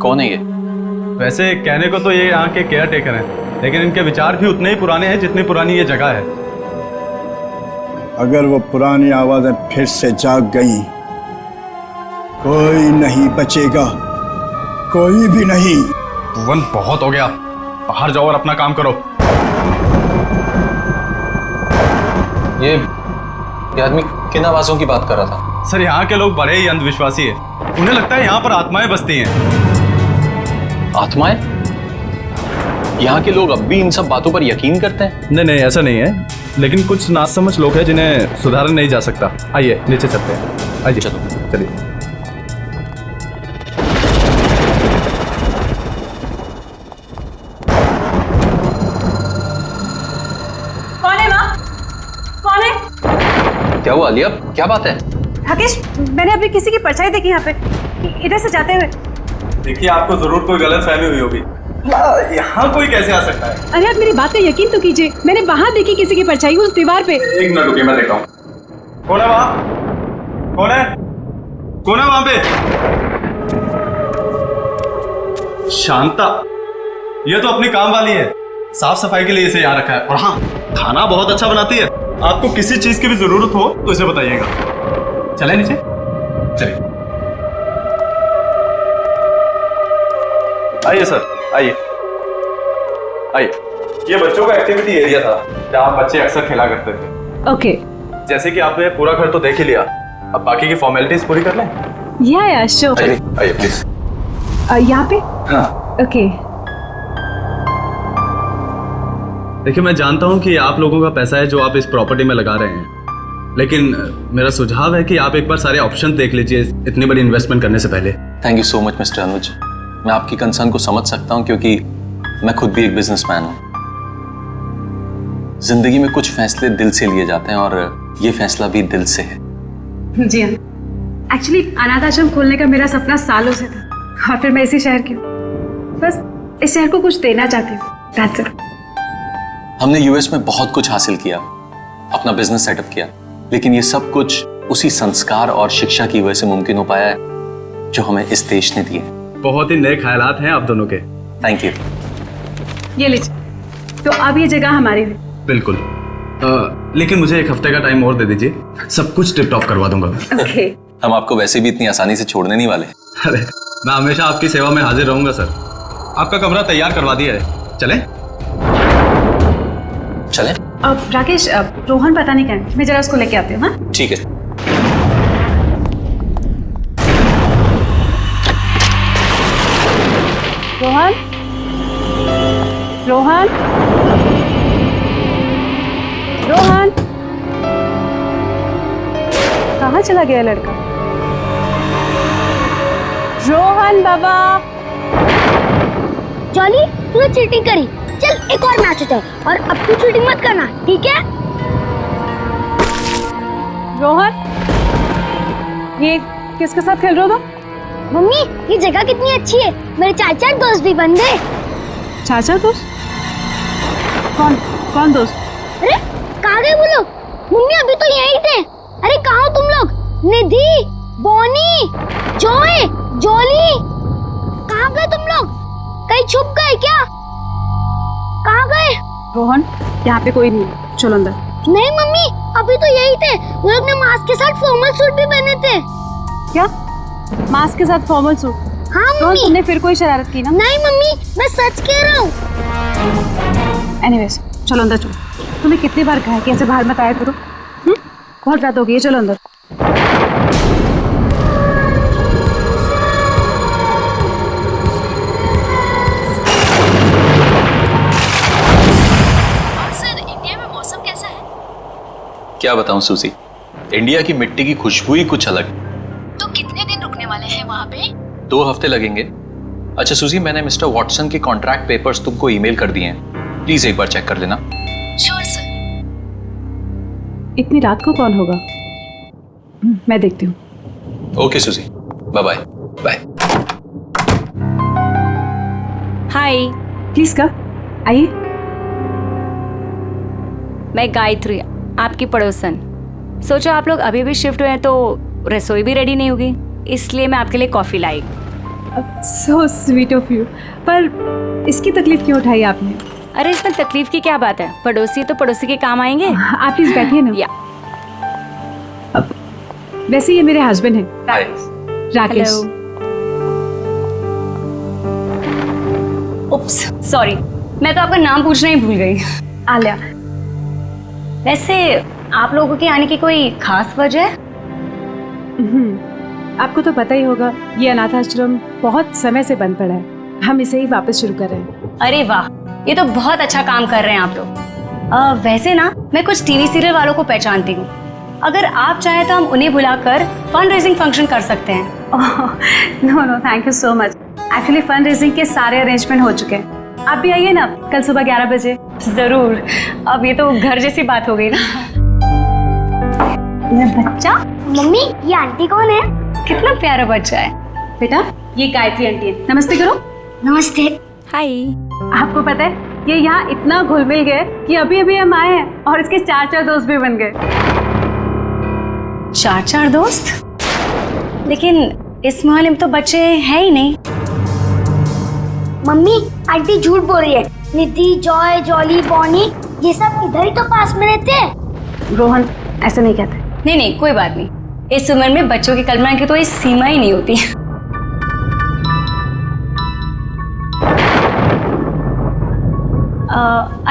कौन है ये? वैसे कहने को तो ये यहाँ के केयर टेकर हैं, लेकिन इनके विचार भी उतने ही पुराने हैं जितनी पुरानी ये जगह है। अगर वो पुरानी आवाजें फिर से जाग गई, कोई नहीं बचेगा, कोई भी नहीं। वन, बहुत हो गया, बाहर जाओ और अपना काम करो। ये आदमी किन आवाजों की बात कर रहा था? सर, यहाँ के लोग बड़े ही अंधविश्वासी हैं। उन्हें लगता है यहाँ पर आत्माएं बसती हैं। आत्माएं? यहाँ के लोग अब भी इन सब बातों पर यकीन करते हैं? नहीं नहीं, ऐसा नहीं है, लेकिन कुछ नासमझ लोग हैं जिन्हें सुधारा नहीं जा सकता। आइए नीचे चलते हैं। आइए, चलो चलिए। कौन है माँ? कौन है? क्या हुआ आलिया, क्या बात है? राकेश, मैंने अभी किसी की परछाई देखी यहाँ पे, इधर से जाते हुए। देखिए, आपको जरूर कोई गलत फहमी हुई होगी। यहाँ कोई कैसे आ सकता है? अरे आप मेरी बात पे यकीन तो कीजिए, मैंने वहां देखी किसी की परछाई उस दीवार पे। एक मिनट रुकिए, मैं देखता हूँ। कौन है वहाँ? कौन है? कौन है वहाँ पे? शांता, ये तो अपनी काम वाली है, साफ सफाई के लिए इसे यहाँ रखा है। और हाँ, खाना बहुत अच्छा बनाती है। आपको किसी चीज की भी जरूरत हो तो इसे बताइएगा। चले नीचे, चलिए। आइए सर, आइए आइए। ये बच्चों का एक्टिविटी एरिया था जहाँ बच्चे अक्सर खेला करते थे। ओके। जैसे कि आपने पूरा घर तो देख ही लिया, अब बाकी की फॉर्मेलिटीज पूरी कर लें। या श्योर। आइए प्लीज। यहाँ पे? हाँ। ओके। देखिए, मैं जानता हूँ कि आप लोगों का पैसा है जो आप इस प्रॉपर्टी में लगा रहे हैं, लेकिन मेरा सुझाव है कि आप एक बार सारे ऑप्शन देख लीजिए इतनी बड़ी इन्वेस्टमेंट करने से पहले। Thank you so much mister Anuj, मैं आपकी कंसर्न को समझ सकता हूँ क्योंकि मैं खुद भी एक बिजनेसमैन हूँ। जिंदगी में कुछ फैसले दिल से लिए जाते हैं और ये फैसला भी दिल से है। जी हाँ, एक्चुअली अनाथ आश्रम खोलने का मेरा सपना सालों से था और फिर मैं इसी शहर की हूँ, बस इस शहर को कुछ देना चाहती हूँ। That's it. हमने यूएस में बहुत कुछ हासिल किया, अपना बिजनेस सेटअप किया, लेकिन ये सब कुछ उसी संस्कार और शिक्षा की वजह से मुमकिन हो पाया है जो हमें इस देश ने दिए। बहुत ही नए ख्यालात हैं आप दोनों के। Thank you. ये लीजिए, तो अब ये जगह हमारी है। बिल्कुल, लेकिन मुझे एक हफ्ते का टाइम और दे दीजिए, सब कुछ टिप टॉप करवा दूंगा। ओके। हम आपको वैसे भी इतनी आसानी से छोड़ने नहीं वाले। अरे, मैं हमेशा आपकी सेवा में हाजिर रहूंगा सर। आपका कमरा तैयार करवा दिया है, चलें? चलें? अब राकेश, अब रोहन पता नहीं कहाँ है, मैं जरा उसको लेके आती हूँ। हाँ, ठीक है। रोहन, रोहन, रोहन, कहाँ चला गया लड़का? रोहन बाबा। जॉली, तूने चीटिंग करी। चल एक और मैच होता है और अब तू चीटिंग मत करना, ठीक है? रोहन, ये किसके साथ खेल रहे हो तुम? मम्मी, ये जगह कितनी अच्छी है, मेरे चाचा दोस्त भी बन गए। चाचा दोस्त? कौन कौन दोस्त? अरे कहाँ गए वो लोग? मम्मी अभी तो यहीं थे। अरे कहाँ हो तुम लोग? निधि, बॉनी, जॉय, जॉली, कहाँ गए तुम लोग? कहीं छुप गए क्या? कहाँ गए? रोहन, यहाँ पे कोई नहीं है, चलो अंदर। नहीं मम्मी, अभी तो यही थे। वो लोग ने मास्क के साथ फॉर्मल सूट भी पहने थे। क्या? मास्क के साथ फॉर्मल सूट? हाँ मम्मी। तुमने फिर कोई शरारत की ना? नहीं मम्मी, मैं सच कह रहा हूँ। एनीवेज, चलो अंदर चलो। तुम्हें कितनी बार कहा है कि ऐसे बाहर मत आया करो? बहुत रात हो गई है, चलो अंदर। क्या बताऊं सूजी, इंडिया की मिट्टी की खुशबू ही कुछ अलग। तो कितने दिन रुकने वाले हैं वहाँ पे? 2 हफ्ते लगेंगे। अच्छा सूजी, मैंने मिस्टर वॉटसन के कॉन्ट्रैक्ट पेपर्स तुमको ईमेल कर दिए हैं, प्लीज एक बार चेक कर लेना। Sure sir. इतनी रात को कौन होगा? मैं देखती हूँ। Okay Suzy, bye bye. Bye. Hi. Please come, आइए। मैं गायत्री, आपकी पड़ोसन। सोचो आप लोग अभी भी शिफ्ट हुए हैं तो रसोई भी रेडी नहीं होगी, इसलिए मैं आपके लिए coffee lie. So sweet of you. पर इसकी तकलीफ क्यों उठाई आपने? अरे इसमें तकलीफ की क्या बात है, पड़ोसी तो पड़ोसी के काम आएंगे। आप प्लीज बैठिए ना। या वैसे ये मेरे हस्बैंड हैं, राकेश। उप्स, सॉरी, मैं तो आपका नाम पूछना ही भूल गई। आलिया। वैसे आप लोगों के आने की कोई खास वजह है? आपको तो पता ही होगा, ये अनाथ आश्रम बहुत समय से बंद पड़ा है, हम इसे ही वापस शुरू कर रहे हैं। अरे वाह, ये तो बहुत अच्छा काम कर रहे हैं आप लोग। वैसे ना, मैं कुछ टीवी सीरियल वालों को पहचानती हूँ। अगर आप चाहें तो हम उन्हें बुलाकर फंड रेजिंग फंक्शन कर सकते हैं। No thank you so much. Actually fund raising के सारे अरेंजमेंट हो चुके हैं। आप भी आइए ना कल सुबह 11 बजे। जरूर। अब ये तो घर जैसी बात हो गई ना। ये बच्चा? मम्मी, ये आंटी कौन है? कितना प्यारा बच्चा है। बेटा, ये गायत्री आंटी है। नमस्ते करो। नमस्ते। हाय। आपको पता है, ये यहाँ इतना घुल मिल गए कि अभी अभी हम आए हैं और इसके 4 दोस्त भी बन गए। 4 दोस्त? लेकिन इस मोहल्ले में तो बच्चे हैं ही नहीं। मम्मी, आंटी झूठ बोल रही है। निधि, जॉय, जॉली, बॉनी, ये सब इधर ही तो पास में रहते हैं। रोहन, ऐसे नहीं कहते। नहीं, कोई बात नहीं। इस उम्र में बच्चों की कल्पना की तो कोई सीमा ही नहीं होती।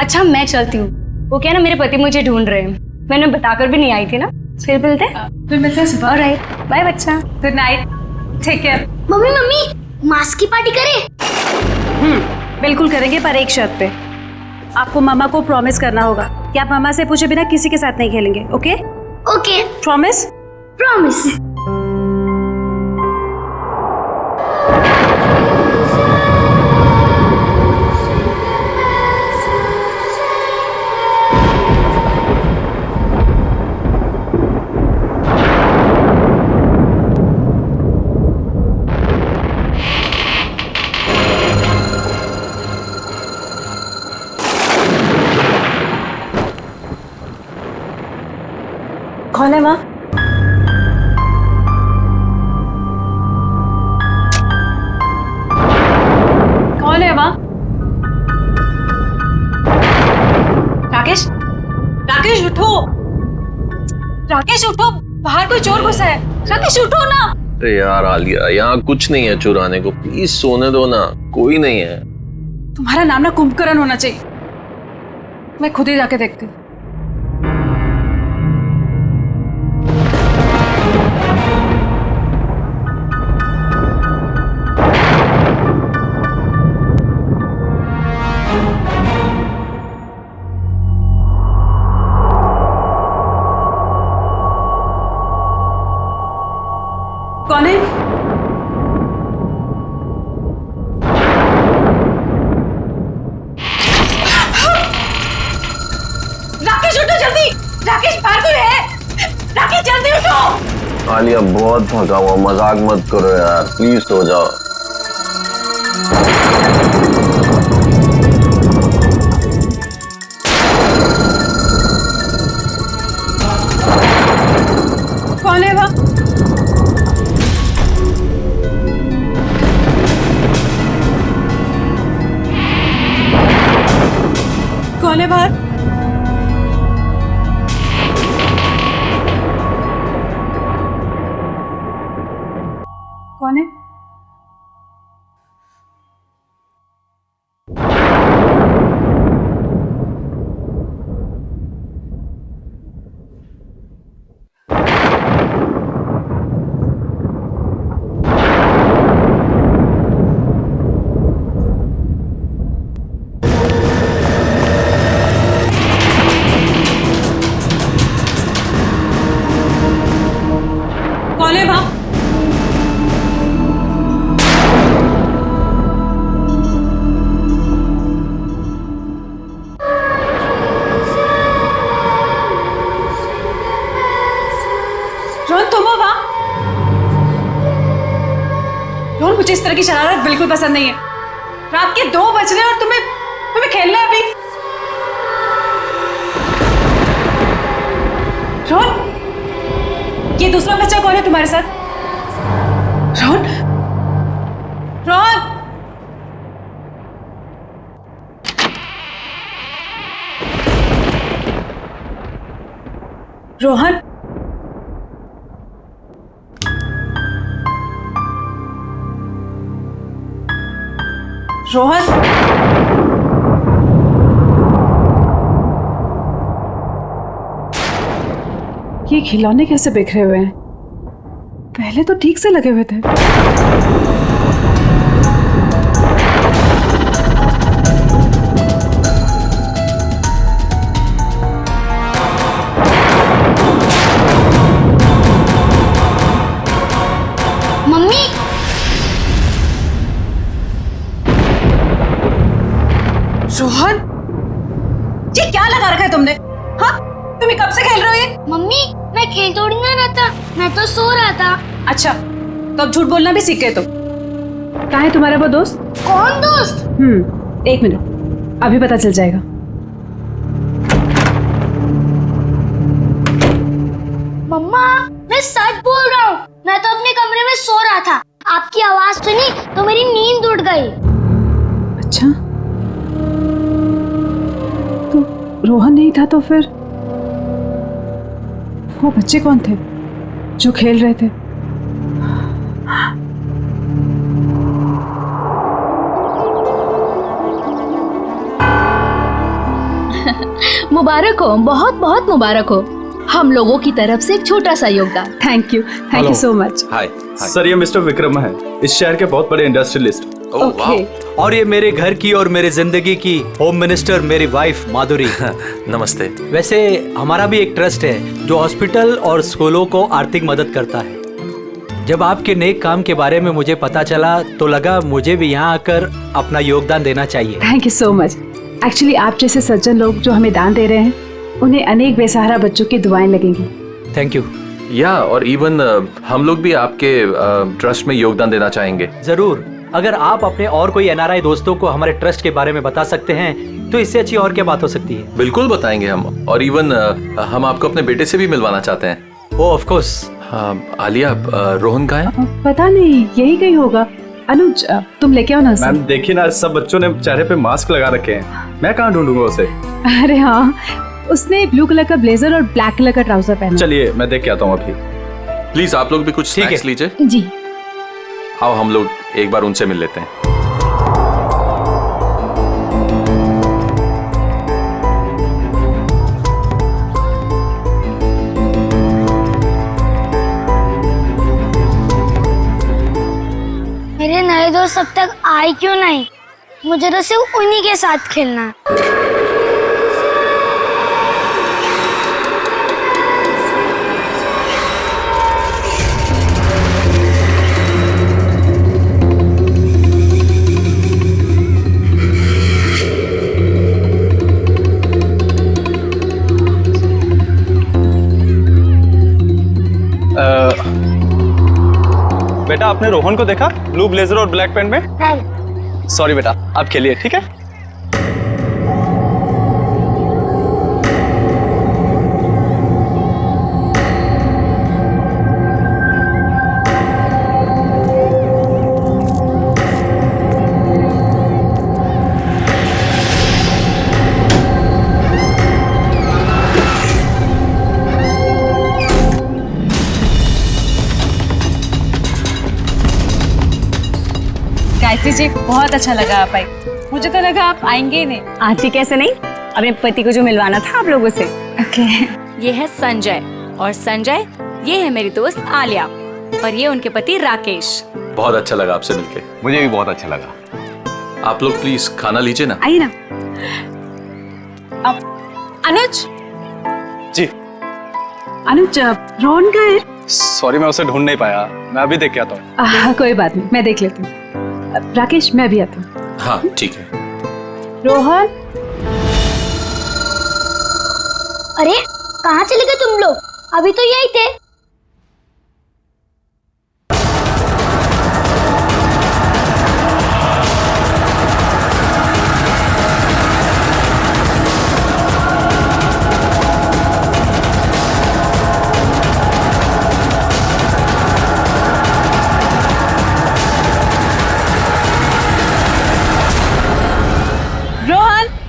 अच्छा, मैं चलती हूँ। वो क्या ना, मेरे पति मुझे ढूंढ रहे हैं। मैंने बताकर भी नहीं आई थी ना। फिर मिलते हैं सुबह। ऑलराइट, बाय बच्चा। Good night, take care. Mummy, mask की पार्टी करें? बिल्कुल करेंगे, पर एक शर्त पे। आपको मामा को प्रॉमिस करना होगा कि आप मामा से पूछे बिना किसी के साथ नहीं खेलेंगे। ओके? ओके। प्रॉमिस? प्रॉमिस। कौन है माँ? कौन है माँ? राकेश, राकेश उठो। राकेश उठो, बाहर कोई चोर घुसा है। राकेश उठो ना। अरे यार आलिया, यहाँ कुछ नहीं है चुराने को, प्लीज सोने दो ना, कोई नहीं है। तुम्हारा नाम ना कुंभकर्ण होना चाहिए। मैं खुद ही जाके देखती हूँ। कौन है? राकेश उठो जल्दी! राकेश बाहर कोई है? राकेश जल्दी उठो! आलिया बहुत थका हुआ, मजाक मत करो यार, प्लीज सो जाओ। कौन है वह? कौन है बाहर? कौन है? कौन है वहां? रोहन तुम हो वहां? रोहन मुझे इस तरह की शरारत बिल्कुल पसंद नहीं है। रात के 2 बज रहे हैं और तुम्हें खेलना है अभी। रोहन, ये दूसरा बच्चा कौन है तुम्हारे साथ? रोहन, रोहन, रोहन, रोहन, ये खिलौने कैसे बिखरे हुए हैं? पहले तो ठीक से लगे हुए थे। मम्मी, रोहन, ये क्या लगा रखा है तुमने? हाँ, तुम कब से खेल रहे हो ये? मम्मी, मैं खेल थोड़ी ना रहा था, मैं तो सो रहा था। अच्छा, तो अब झूठ बोलना भी सीख गए तुम। कहाँ है तुम्हारा वो दोस्त? कौन दोस्त? 1 मिनट, अभी पता चल जाएगा। मम्मा, मैं सच बोल रहा हूँ, मैं तो अपने कमरे में सो रहा था। आपकी आवाज सुनी तो मेरी नींद उड़ गई। अच्छा, तो रोहन नहीं था तो फिर वो बच्चे कौन थे जो खेल रहे थे? मुबारक हो, बहुत बहुत मुबारक हो। हम लोगों की तरफ से एक छोटा सा योगदान। Thank you so much. Hi sir, ये मिस्टर विक्रम है, इस शहर के बहुत बड़े इंडस्ट्रियलिस्ट। ओके। और ये मेरे घर की और मेरे जिंदगी की होम मिनिस्टर मेरी वाइफ माधुरी। नमस्ते। वैसे हमारा भी एक ट्रस्ट है जो हॉस्पिटल और स्कूलों को आर्थिक मदद करता है। जब आपके नेक काम के बारे में मुझे पता चला तो लगा मुझे भी यहाँ आकर अपना योगदान देना चाहिए। Thank you so much. Actually आप जैसे सज्जन लोग जो हमें दान दे रहे हैं, उन्हें अनेक बेसहारा बच्चों की दुआएं लगेंगी। Thank you. या और इवन हम लोग भी आपके ट्रस्ट में योगदान देना चाहेंगे। जरूर, अगर आप अपने और कोई एनआरआई दोस्तों को हमारे ट्रस्ट के बारे में बता सकते हैं तो इससे अच्छी और क्या बात हो सकती है। बिल्कुल बताएंगे हम, और इवन हम आपको अपने बेटे से भी मिलवाना चाहते हैं। ओह ऑफ कोर्स। आलिया, रोहन कहाँ है? पता नहीं, यही कहीं होगा। अनुज, तुम लेके आओ ना उसे। मैम देखिए ना, सब बच्चों ने चेहरे पे मास्क लगा रखे हैं, मैं कहाँ ढूंढूंगा उसे? अरे हाँ, उसने ब्लू कलर का ब्लेजर और ब्लैक कलर का ट्राउजर पहना। चलिए मैं देख के आता हूँ अभी। प्लीज आप लोग भी कुछ स्नैक्स लीजिए। जी। आओ हम लोग एक बार उनसे मिल लेते हैं। मेरे नए दोस्त अब तक आए क्यों नहीं? मुझे तो सिर्फ उन्हीं के साथ खेलना है। बेटा आपने रोहन को देखा ब्लू ब्लेजर और ब्लैक पैंट में? सॉरी बेटा, आप खेलिए, ठीक है? गायत्री जी, बहुत अच्छा लगा आप आई। मुझे तो लगा आप आएंगे ही नहीं। आती कैसे नहीं, अपने पति को जो मिलवाना था आप लोगों से। ओके। ये है संजय, और संजय ये है मेरी दोस्त आलिया, और ये उनके पति राकेश। बहुत अच्छा लगा आपसे मिलके। मुझे भी बहुत अच्छा लगा। आप लोग प्लीज खाना लीजिए ना। आइए ना। अनुज। जी। अनुज, रोहन का है? सॉरी, मैं उसे ढूंढ नहीं पाया, मैं अभी देख के आता हूँ। कोई बात नहीं, मैं देख लेती हूँ। राकेश, मैं भी आता हूँ। हाँ ठीक है। रोहन। अरे कहाँ चले गए तुम लोग? अभी तो यही थे।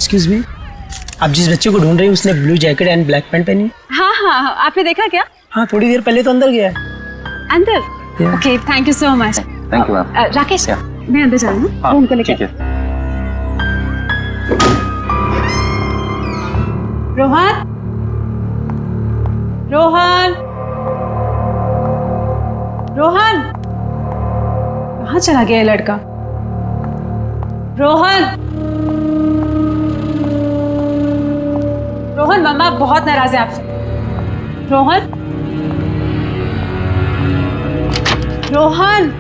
एक्सक्यूज मी, आप जिस बच्चे को ढूंढ रहे हैं उसने blue jacket and black pant पहनी है? हाँ हाँ, आपने देखा क्या? हाँ, थोड़ी देर पहले तो अंदर गया है। अंदर? Okay, thank you so much. Thank you ma'am. Rakesh, मैं अंदर जा रही हूँ। हाँ, उनको लेकर। ठीक है। रोहन, रोहन, रोहन, कहाँ चला गया ये लड़का? रोहन, रोहन, मम्मा बहुत नाराज है आपसे। रोहन, रोहन,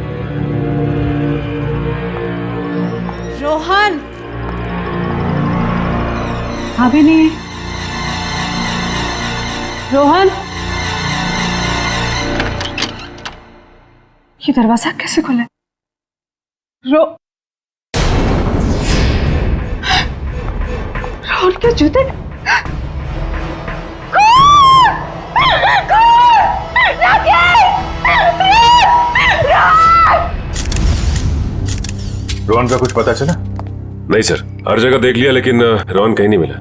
रोहन, अभी नहीं। रोहन, ये दरवाजा कैसे खुला? रोहन के जूते। रोहन का कुछ पता चला? नहीं सर, हर जगह देख लिया लेकिन रोहन कहीं नहीं मिला।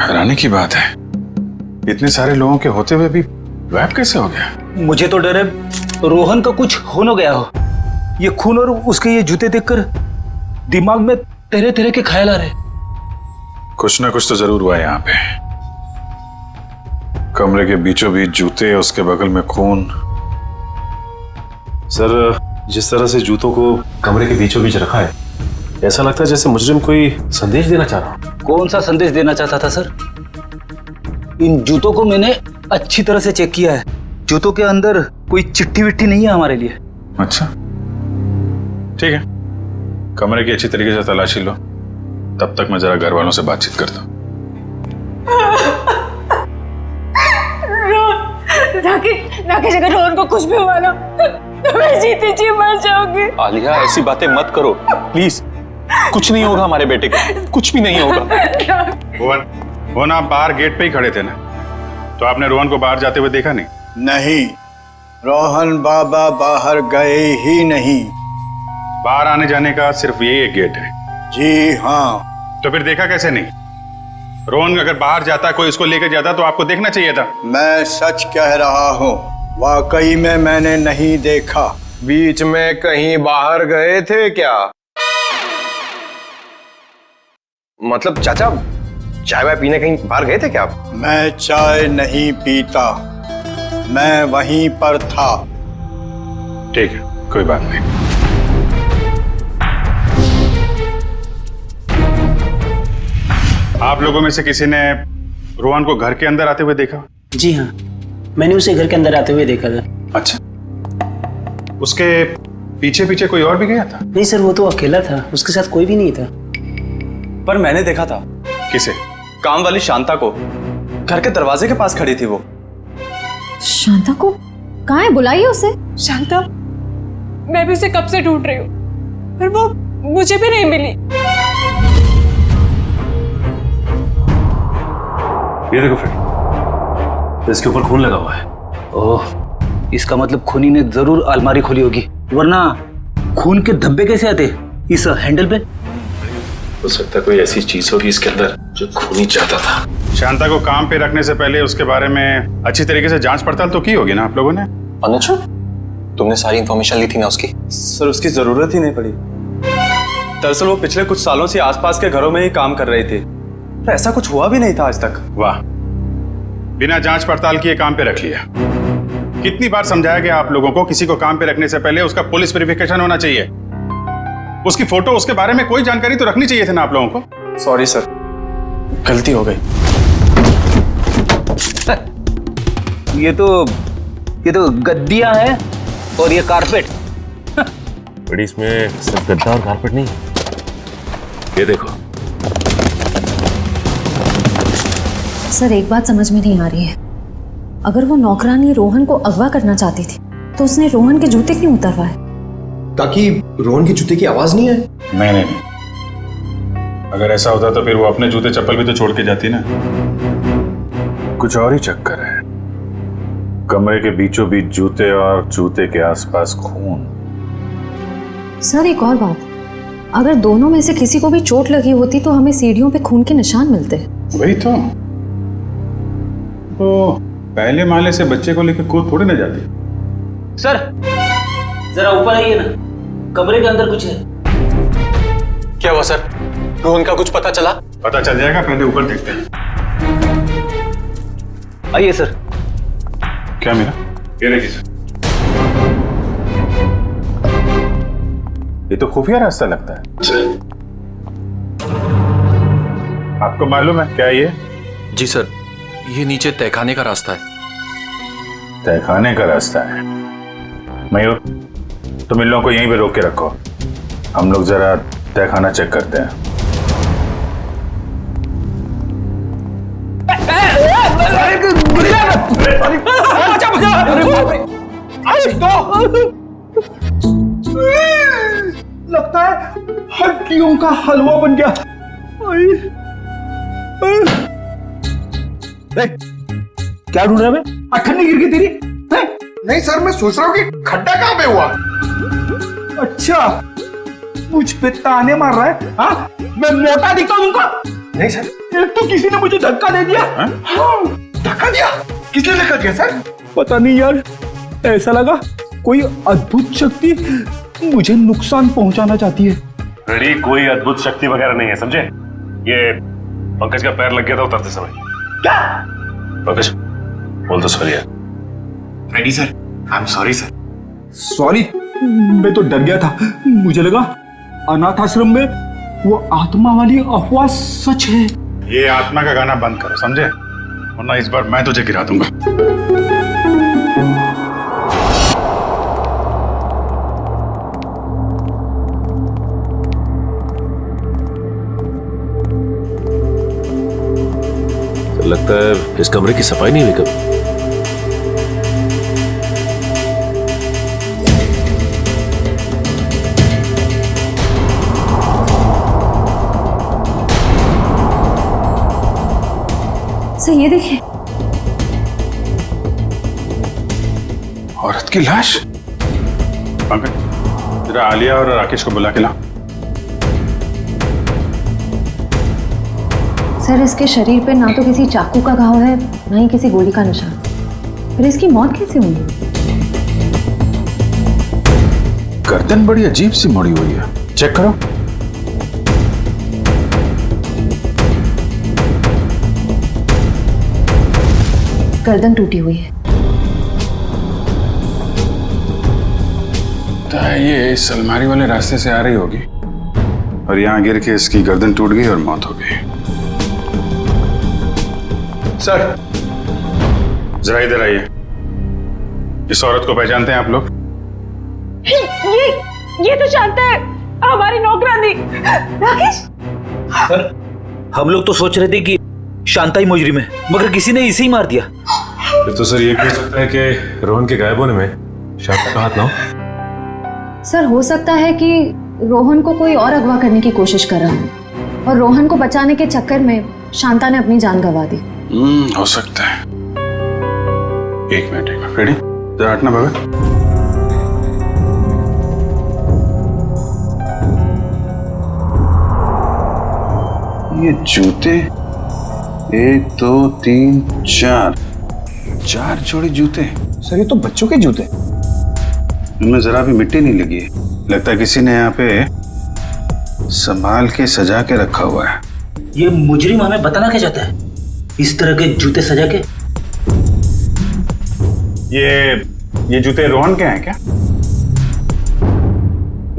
हैरानी की बात है, इतने सारे लोगों के होते हुए भी गायब कैसे हो गया? मुझे तो डर है रोहन का कुछ हो न गया हो। ये खून और उसके ये जूते देखकर दिमाग में तरह तरह के ख्याल आ रहे। कुछ ना कुछ तो जरूर हुआ यहाँ पे। कमरे के बीचों बीच जूते, उसके बगल में खून। सर, जिस तरह से जूतों को कमरे के बीचों बीच रखा है, ऐसा लगता है जैसे मुजरिम कोई संदेश देना चाह रहा। कौन सा संदेश देना चाहता था सर? इन जूतों को मैंने अच्छी तरह से चेक किया है। जूतों के अंदर कोई चिट्ठी विट्ठी नहीं है हमारे लिए। अच्छा ठीक है, कमरे की अच्छी तरीके से तलाशी लो, तब तक मैं जरा घर वालों से बातचीत करता हूँ। राकेश, अगर रोहन को कुछ भी हुआ ना तो मैं जीते जी मर जाऊंगी। आलिया, ऐसी बातें मत करो प्लीज। कुछ नहीं होगा हमारे बेटे को, कुछ भी नहीं होगा। रोहन, आप बाहर गेट पे ही खड़े थे ना, तो आपने रोहन को बाहर जाते हुए देखा नहीं? नहीं, रोहन बाबा बाहर गए ही नहीं। बाहर आने जाने का सिर्फ यही एक गेट है? जी हाँ। तो फिर देखा कैसे नहीं? रोहन अगर बाहर जाता, कोई उसको लेकर जाता तो आपको देखना चाहिए था। मैं सच कह रहा हूँ, वाकई में मैंने नहीं देखा। बीच में कहीं बाहर गए थे क्या? मतलब चाचा, चाय वाय पीने कहीं बाहर गए थे क्या आप? मैं चाय नहीं पीता, मैं वहीं पर था। ठीक है, कोई बात नहीं। आप लोगों में से किसी ने रोहन को घर के अंदर आते हुए देखा? जी हाँ, मैंने उसे घर के अंदर आते हुए देखा था। अच्छा, उसके पीछे पीछे कोई और भी गया था? नहीं सर, वो तो अकेला था, उसके साथ कोई भी नहीं था। पर मैंने देखा था। किसे? काम वाली शांता को। घर के दरवाजे के पास खड़ी थी वो। शांता को? कहाँ है? बुलाइए उसे। शांता, मैं भी उसे कब से ढूंढ रही हूँ, पर वो मुझे भी नहीं मिली। ये देखो फ्रेंड, इसके ऊपर खून लगा हुआ है। ओह, इसका मतलब खूनी ने जरूर अलमारी खोली होगी, वरना खून के धब्बे कैसे आते इस हैंडल पे? हो सकता है कोई ऐसी चीज होगी इसके अंदर जो खूनी चाहता था। शांता को काम पे रखने से पहले उसके बारे में अच्छी तरीके से जांच पड़ताल तो की होगी ना आप लोगों ने? अनुज, तुमने सारी इंफॉर्मेशन ली थी ना उसकी? सर, उसकी जरूरत ही नहीं पड़ी। दरअसल वो पिछले कुछ सालों से आसपास के घरों में ही काम कर रहे थे, तो ऐसा कुछ हुआ भी नहीं था आज तक। वाह, बिना जांच पड़ताल किए काम पे रख लिया। कितनी बार समझाया गया आप लोगों को, किसी को काम पे रखने से पहले उसका पुलिस वेरिफिकेशन होना चाहिए। उसकी फोटो, उसके बारे में कोई जानकारी तो रखनी चाहिए थी ना आप लोगों को। सॉरी सर, गलती हो गई। ये तो गद्दियां हैं और ये कारपेट। बड़ी इसमें सिर्फ गद्दा और कारपेट नहीं, ये देखो। सर, एक बात समझ में नहीं आ रही है। अगर वो नौकरानी रोहन को अगवा करना चाहती थी तो उसने रोहन के जूते क्यों उतरवाए? ताकि रोहन की जूते की आवाज नहीं आए। नहीं, अगर ऐसा होता तो फिर वो अपने जूते चप्पल भी तो छोड़ के जाती ना। कुछ और ही चक्कर है। कमरे के बीचों बीच जूते और जूते के आसपास खून। सर, एक और बात, अगर दोनों में से किसी को भी चोट लगी होती तो हमें सीढ़ियों पे खून के निशान मिलते। वही तो पहले माले से बच्चे को लेकर कूद थोड़ी ना जाती। सर, जरा ऊपर आइए ना, कमरे के अंदर कुछ है। क्या हुआ सर? रोहन का कुछ पता चला? पता चल जाएगा, पहले ऊपर देखते हैं। आइए सर। क्या मिला? ये देखिए सर, ये तो खुफिया रास्ता लगता है। आपको मालूम है क्या ये? जी सर, ये नीचे तहखाने का रास्ता है। तहखाने का रास्ता है? मयूर, तुम इन लोगों को यहीं पे रोक के रखो, हम लोग जरा तहखाना चेक करते हैं। लगता है हड्डियों का हलवा बन गया। क्या ढूंढ रहा है? अठन्नी गिर गई तेरी? नहीं सर, मैं सोच रहा हूँ कि खड्डा कहाँ पे हुआ। अच्छा, मुझ पे ताने मार रहा है? हाँ, मैं मोटा दिखता हूँ तुमको? नहीं सर, एक तो किसी ने मुझे धक्का दे दिया। हाँ, धक्का दिया? किसने धक्का दिया सर? पता नहीं यार, ऐसा लगा कोई अद्भुत शक्ति मुझे नुकसान पहुंचाना चाहती है। रेडी, कोई अद्भुत शक्ति वगैरह नहीं है, समझे? ये पंकज का पैर लग गया था उतरते समय। क्या? पंकज, बोल दो सॉरी यार। Ready sir, I am sorry sir. Sorry? मैं तो डर गया था, मुझे लगा अनाथ आश्रम में वो आत्मा वाली अफवाह सच है। ये आत्मा का गाना बंद करो, समझे? वरना इस बार मैं तुझे गिरा दूंगा। तो लगता है इस कमरे की सफाई नहीं हुई कभी। सर, ये देखिए, औरत की लाश। पंकज, जरा आलिया और राकेश को बुला के ला। सर, इसके शरीर पे ना तो किसी चाकू का घाव है, ना ही किसी गोली का निशान। फिर इसकी मौत कैसे हुई? गर्दन बड़ी अजीब सी मुड़ी हुई है, चेक करो। गर्दन टूटी हुई है। तो ये इस अलमारी वाले रास्ते से आ रही होगी और यहाँ गिर के इसकी गर्दन टूट गई और मौत हो गई। सर, जरा इधर आइए। इस औरत को पहचानते हैं आप लोग? ये तो शांता है, हमारी नौकरानी। राकेश, सर, हम लोग तो सोच रहे थे कि शांता ही मुजरिम है, मगर किसी ने इसे ही मार दिया। फिर तो सर ये कह सकता है कि रोहन के गायब होने में शांता का हाथ ना हो। सर हो सकता है कि रोहन को कोई और अगवा करने की कोशिश कर रहा है और रोहन को बचाने के चक्कर में शांता ने अपनी जान गंवा दी। हो सकता है। एक मिनट रेडी, जरा हटना भगत। ये जूते 1 2 3 4 जोड़ी जूते। सर ये तो बच्चों के जूते। इनमें जरा भी मिट्टी नहीं लगी है। लगता है किसी ने यहाँ पे संभाल के सजा के रखा हुआ है। ये मुजरिम हमें बताना क्या चाहता है? इस तरह के जूते सजा के? ये जूते रोहन के हैं क्या?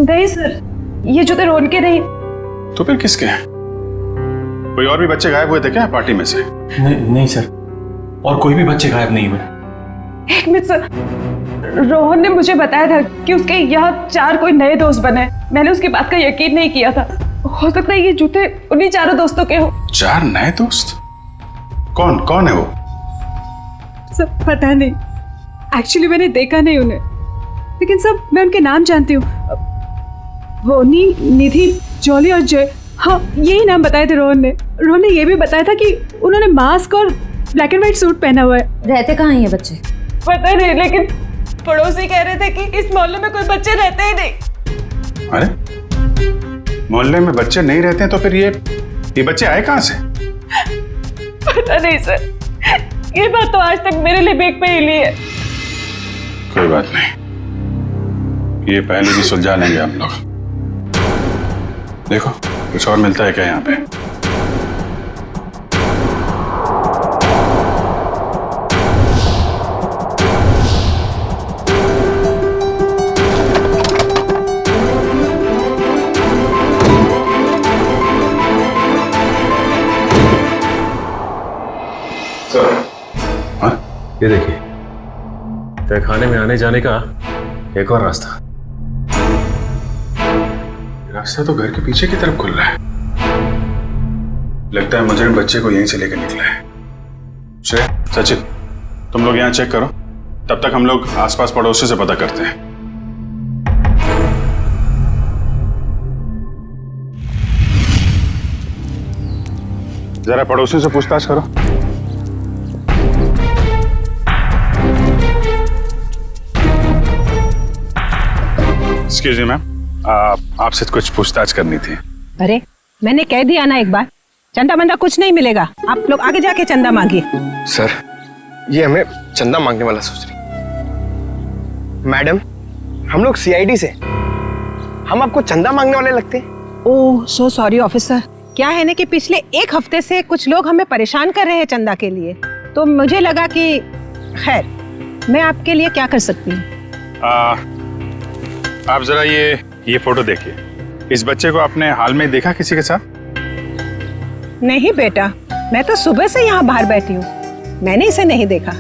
नहीं सर, ये जूते रोहन के नहीं। तो फिर किसके हैं? कोई और भी बच्चे गायब हुए थे क्या पार्टी में से? नहीं सर, और कोई भी बच्चे गायब नहीं हुए। एक मिनट सर, रोहन ने मुझे बताया था कि उसके यहाँ 4 कोई नए दोस्त बने। मैंने उसकी बात का यकीन नहीं किया था। हो सकता है ये जूते उन्हीं 4 दोस्तों के हो। 4 नए दोस्त? कौन है वो? सब पता नहीं, एक्चुअली मैंने देखा नहीं उन्हें, लेकिन सब मैं उनके नाम जानती हूँ। रोनी, निधि, जॉली और जय। हाँ, यही नाम बताए थे रोहन ने। रोहन ने ये भी बताया था कि उन्होंने मास्क और ब्लैक एंड व्हाइट सूट पहना हुआ है। रहते कहाँ हैं ये बच्चे? पता नहीं, लेकिन पड़ोसी कह रहे थे कि इस मोहल्ले में कोई बच्चे रहते ही नहीं। अरे मोहल्ले में बच्चे नहीं रहते हैं तो फिर ये बच्चे आए कहाँ से? पता नहीं सर, ये बात तो आज तक मेरे लिए भी एक पहेली है। कोई बात नहीं, ये पहले भी सुलझा लेंगे हम लोग। देखो कुछ और मिलता है क्या यहाँ पे? ये देखिए, तहखाने में आने जाने का एक और रास्ता। रास्ता तो घर के पीछे की तरफ खुल रहा है। लगता है मुजरिम बच्चे को यहीं से लेकर निकला है। श्रेया, सचिन, तुम लोग यहाँ चेक करो, तब तक हम लोग आसपास पड़ोसी से पता करते हैं। जरा पड़ोसी से पूछताछ करो। एक्सक्यूज मी मैम, आपसे कुछ पूछताछ करनी थी। अरे मैंने कह दिया ना एक बार, चंदा मंदा कुछ नहीं मिलेगा। आप लोग आगे जाके चंदा मांगिए। सर ये हमें चंदा मांगने वाला सोच रही। मैडम हम लोग सीआईडी से, हम आपको चंदा मांगने वाले लगते हैं? ओह सो सॉरी ऑफिसर। क्या है ना कि पिछले 1 हफ्ते से कुछ लोग हमें परेशान कर रहे हैं चंदा के लिए, तो मुझे लगा कि खैर मैं आपके लिए क्या कर सकती हूँ। आप जरा ये फोटो देखिए। इस बच्चे को आपने हाल में देखा किसी के साथ? नहीं बेटा, मैं तो सुबह से यहाँ बाहर बैठी हूँ, मैंने इसे नहीं देखा।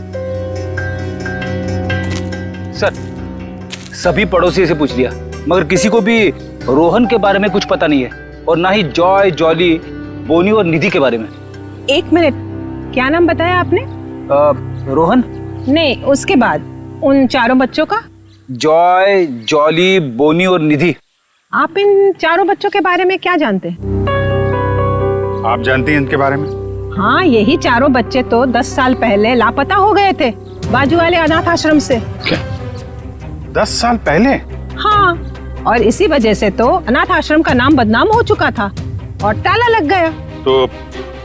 सर सभी पड़ोसी से पूछ लिया, मगर किसी को भी रोहन के बारे में कुछ पता नहीं है, और ना ही जॉय, जॉली, बोनी और निधि के बारे में। 1 मिनट, क्या नाम बताया आपने? रोहन नहीं, उसके बाद उन 4 बच्चों का? जॉय, जॉली, बोनी और निधि। आप इन 4 बच्चों के बारे में क्या जानते हैं? आप जानती हैं इनके बारे में? हाँ, यही 4 बच्चे तो 10 साल पहले लापता हो गए थे बाजू वाले अनाथ आश्रम से। क्या? 10 साल पहले? हाँ, और इसी वजह से तो अनाथ आश्रम का नाम बदनाम हो चुका था और ताला लग गया। तो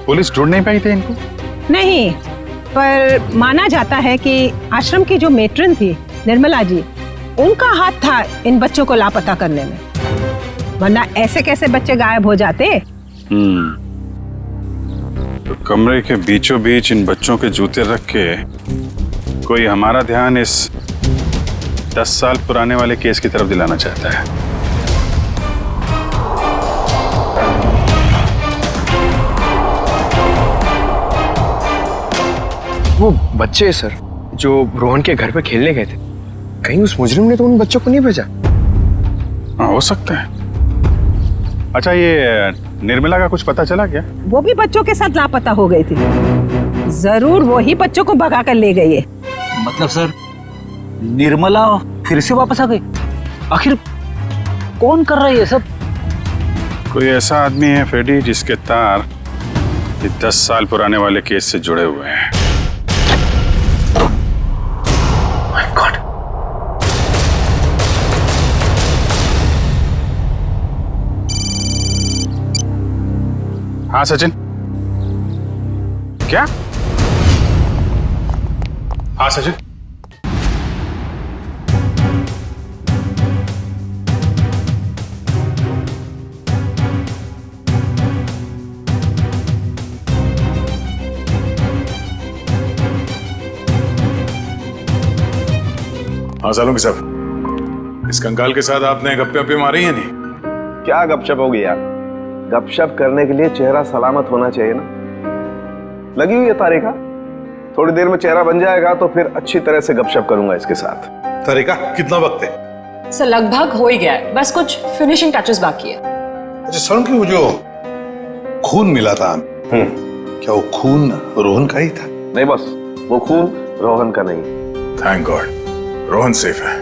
पुलिस ढूंढ नहीं पाई थी इनको? नहीं, पर माना जाता है कि आश्रम की जो मेट्रन थी निर्मला जी, उनका हाथ था इन बच्चों को लापता करने में, वरना ऐसे कैसे बच्चे गायब हो जाते। तो कमरे के बीचों बीच इन बच्चों के जूते रख के कोई हमारा ध्यान इस 10 साल पुराने वाले केस की तरफ दिलाना चाहता है। वो बच्चे सर जो रोहन के घर पे खेलने गए थे, कहीं उस मुजरिम ने तो उन बच्चों को नहीं भेजा? हाँ, हो सकता है। अच्छा, ये निर्मला का कुछ पता चला क्या? वो भी बच्चों के साथ लापता हो गई थी। जरूर वो ही बच्चों को भगा कर ले गई है। मतलब सर निर्मला फिर से वापस आ गई? आखिर कौन कर रहा है ये सब? कोई ऐसा आदमी है फेडी जिसके तार ये 10 साल पुराने वाले केस से जुड़े हुए हैं। My God! हाँ सचिन, क्या? हाँ सचिन, हाँ सालुंकी साहब, इस कंकाल के साथ आपने गप्पे वप्पे मारी है नहीं? क्या गपशप होगी यार, गपशप करने के लिए चेहरा सलामत होना चाहिए ना। लगी हुई है तारिका, थोड़ी देर में चेहरा बन जाएगा तो फिर अच्छी तरह से गपशप करूंगा इसके साथ। तारिका कितना वक्त है? सर लगभग हो ही गया है, बस कुछ फिनिशिंग टचेस बाकी है। अच्छा सालुंकी, वो जो खून मिला था क्या वो खून रोहन का ही था? नहीं बस, वो खून रोहन का नहीं। थैंक गॉड, रोहन सेफ है।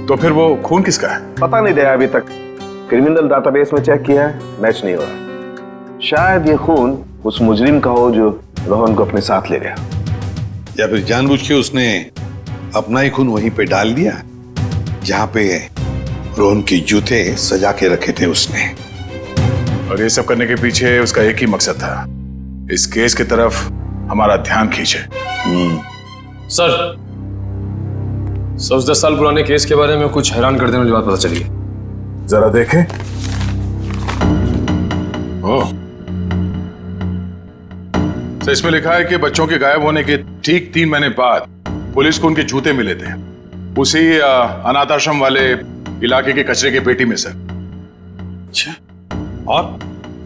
तो फिर वो खून किसका है? पता नहीं दया, अभी तक क्रिमिनल डाटाबेस में चेक किया है, मैच नहीं हो रहा। शायद ये खून उस मुजरिम का हो जो रोहन को अपने साथ ले गया, या फिर जानबूझ के उसने अपना ही खून वहीं पे डाल दिया जहां पे रोहन के जूते सजा के रखे थे उसने। और ये सब करने के पीछे उसका एक ही मकसद था, इस केस की तरफ हमारा ध्यान खींचे। सर उस 10 साल पुराने केस के बारे में कुछ हैरान कर देने वाली बात पता चली है। जरा देखें। ओह, तो इसमें लिखा है कि बच्चों के गायब होने के ठीक 3 महीने बाद पुलिस को उनके जूते मिले थे उसी अनाथ आश्रम वाले इलाके के कचरे के पेटी में सर। अच्छा, और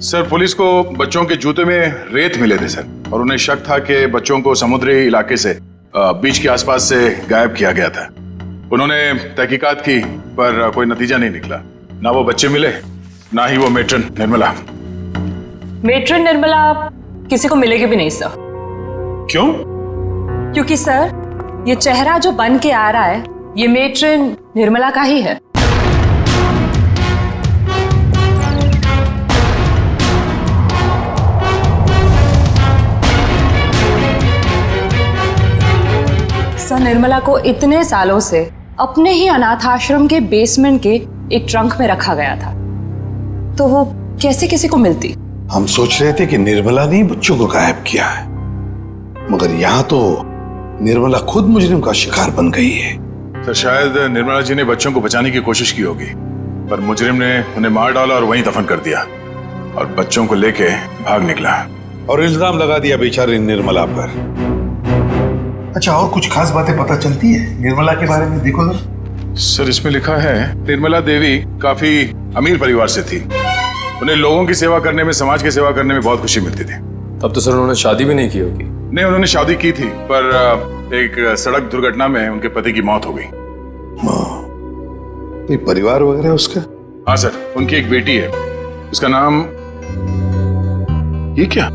सर पुलिस को बच्चों के जूते में रेत मिले थे सर, और उन्हें शक था कि बच्चों को समुद्री इलाके से बीच के आसपास से गायब किया गया था। उन्होंने तहकीकात की पर कोई नतीजा नहीं निकला, ना वो बच्चे मिले ना ही वो मेट्रन निर्मला। मेट्रन निर्मला किसी को मिलेगी भी नहीं सर। क्यों? क्योंकि सर ये चेहरा जो बन के आ रहा है ये मेट्रन निर्मला का ही है। सर निर्मला को इतने सालों से अपने ही अनाथ आश्रम के बेसमेंट के एक ट्रंक में रखा गया था, तो वो कैसे किसी को मिलती? हम सोच रहे थे कि निर्मला ने बच्चों को गायब किया है, मगर यहाँ तो निर्मला खुद मुजरिम का शिकार बन गई है। तो शायद निर्मला जी ने बच्चों को बचाने की कोशिश की होगी, पर मुजरिम ने उन्हें मार डाला और वहीं दफन कर दिया और बच्चों को लेके भाग निकला और इल्जाम लगा दिया बेचारी निर्मला पर। अच्छा, और कुछ खास बातें पता चलती है निर्मला के बारे में? देखो ना सर, इसमें लिखा है निर्मला देवी काफी अमीर परिवार से थी, उन्हें लोगों की सेवा करने में, समाज की सेवा करने में बहुत खुशी मिलती थी। तब तो सर उन्होंने शादी भी नहीं की होगी। नहीं, उन्होंने शादी की थी पर एक सड़क दुर्घटना में उनके पति की मौत हो गई। कोई परिवार वगैरह उसका? हाँ सर, उनकी एक बेटी है, उसका नाम, ये क्या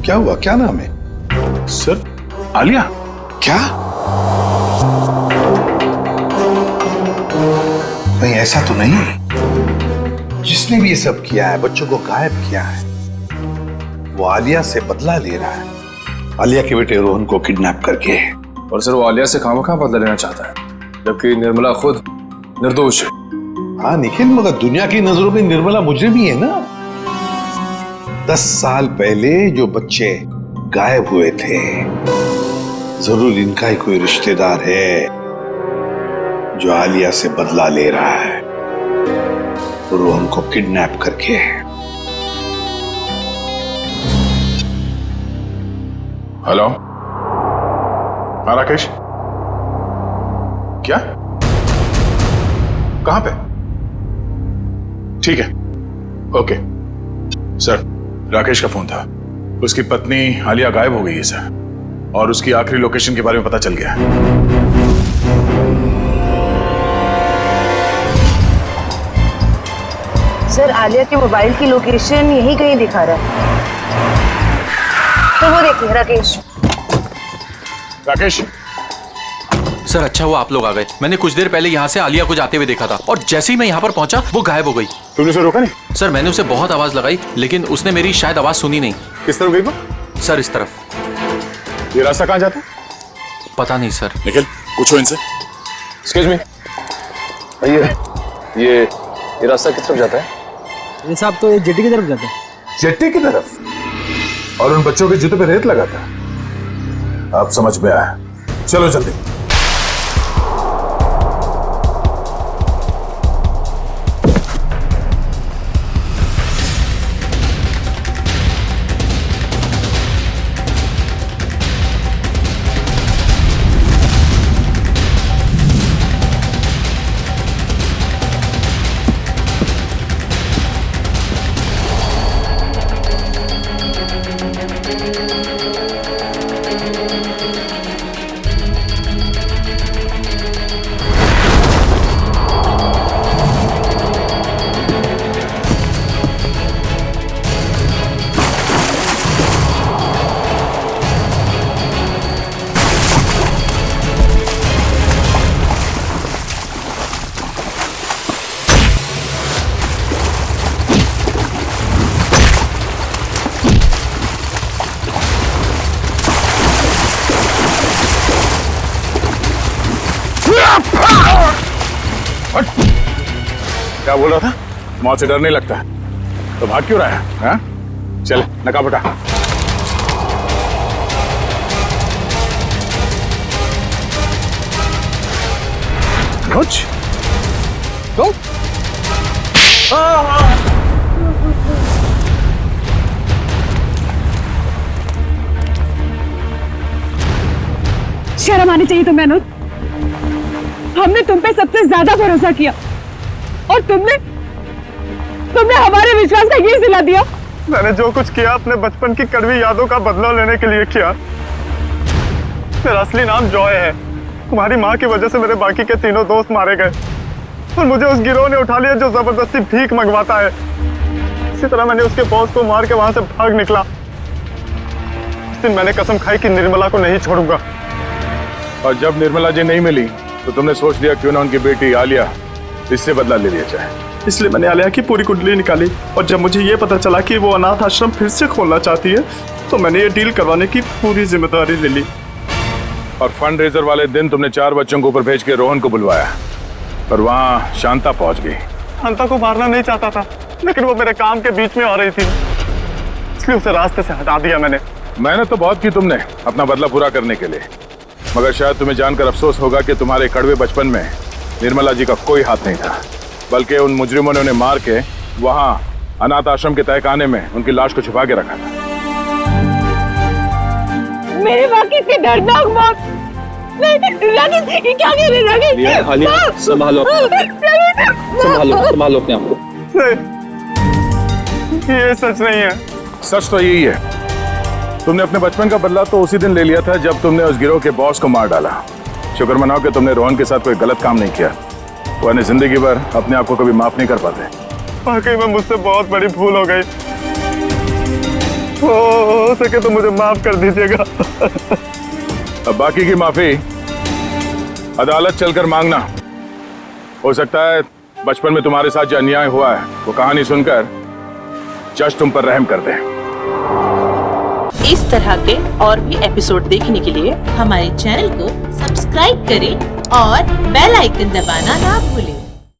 हुआ, क्या नाम है सर? आलिया। क्या? नहीं ऐसा तो नहीं, जिसने भी ये सब किया है, बच्चों को गायब किया है, वो आलिया से बदला ले रहा है, आलिया के बेटे रोहन को किडनैप करके। और सर वो आलिया से खामखा बदला लेना चाहता है, जबकि निर्मला खुद निर्दोष है। हाँ निखिल, मगर दुनिया की नजरों में निर्मला मुजरिम ही है ना। 10 साल पहले जो बच्चे गायब हुए थे, जरूर इनका ही कोई रिश्तेदार है जो आलिया से बदला ले रहा है रोहन को किडनैप करके। हेलो, हाँ राकेश, क्या? कहां पे? ठीक है, ओके सर। राकेश का फोन था, उसकी पत्नी आलिया गायब हो गई है सर, और उसकी आखिरी लोकेशन के बारे में पता चल गया है। सर आलिया के मोबाइल की लोकेशन यहीं कहीं दिखा रहा है। तो वो देखिए राकेश। राकेश, सर अच्छा हुआ आप लोग आ गए। मैंने कुछ देर पहले यहाँ से आलिया को जाते हुए देखा था और जैसे ही मैं यहाँ पर पहुंचा वो गायब हो गई। तुमने उसे रोका नहीं? सर मैंने उसे बहुत आवाज लगाई लेकिन उसने मेरी शायद आवाज सुनी नहीं। किस तरफ गई वो? सर इस तरफ। ये रास्ता कहाँ जाता है? पता नहीं सर। निखिल पूछो इनसे। एक्सक्यूज मी, ये रास्ता किस तरफ जाता है? ये साहब तो जेटी की तरफ जाता है। जेटी की तरफ? और उन बच्चों के जूते पे रेत लगा था। अब समझ में आया, चलो जल्दी। क्या बोल रहा था? मौत से डर नहीं लगता तो भाग क्यों रहा है? हाँ? चल नकाब उठा। कुछ तो शर्म आनी चाहिए तुम्हें अनुज। हमने तुम पे सबसे ज्यादा भरोसा किया और तुमने हमारे विश्वास का ये सिला दिया। मैंने जो कुछ किया अपने बचपन की कड़वी यादों का बदला लेने के लिए किया। मेरा असली नाम जॉय है। तुम्हारी माँ की वजह से मेरे बाकी के तीनों दोस्त मारे गए और मुझे उस गिरोह ने उठा लिया जो जबरदस्ती भीख मंगवाता है। इसी तरह मैंने उसके बॉस को मार के वहां से भाग निकला। उस दिन मैंने कसम खाई कि निर्मला को नहीं छोड़ूंगा। और जब निर्मला जी नहीं मिली तो तुमने सोच लिया क्यों ना उनकी बेटी आलिया इससे बदला ले लिया जाए। इसलिए मैंने आलिया की पूरी कुंडली निकाली और जब मुझे ये पता चला कि वो अनाथ आश्रम फिर से खोलना चाहती है तो मैंने ये डील करवाने की पूरी जिम्मेदारी ले ली। और फंड रेजर वाले दिन तुमने 4 बच्चों को ऊपर भेज के रोहन को बुलवाया और वहां शांता पहुंच गई। शांता को मारना नहीं चाहता था लेकिन वो मेरे काम के बीच में आ रही थी, इसलिए उसे रास्ते से हटा दिया मैंने। मेहनत तो बहुत की तुमने अपना बदला पूरा करने के लिए, मगर शायद तुम्हें जानकर अफसोस होगा कि तुम्हारे कड़वे बचपन में निर्मला जी का कोई हाथ नहीं था, बल्कि उन मुजरिमों ने उन्हें मार के वहां अनाथ आश्रम के तहखाने में उनकी लाश को छुपा के रखा था। मेरे माँ की इतनी दर्दनाक मौत। क्या संभालो अपने आप को। ये सच नहीं है। सच तो यही है, तुमने अपने बचपन का बदला तो उसी दिन ले लिया था जब तुमने उस गिरोह के बॉस को मार डाला। शुक्र मनाओ कि तुमने रोहन के साथ कोई गलत काम नहीं किया, वरना जिंदगी भर अपने आप को कभी माफ नहीं कर पाते। वाकई में मुझसे बहुत बड़ी भूल हो गई। हो सके तो मुझे माफ कर दीजिएगा। अब बाकी की माफी अदालत चलकर मांगना। हो सकता है बचपन में तुम्हारे साथ जो अन्याय हुआ है वो कहानी सुनकर जज तुम पर रहम कर दे। इस तरह के और भी एपिसोड देखने के लिए हमारे चैनल को सब्सक्राइब करें और बेल आइकन दबाना ना भूलें।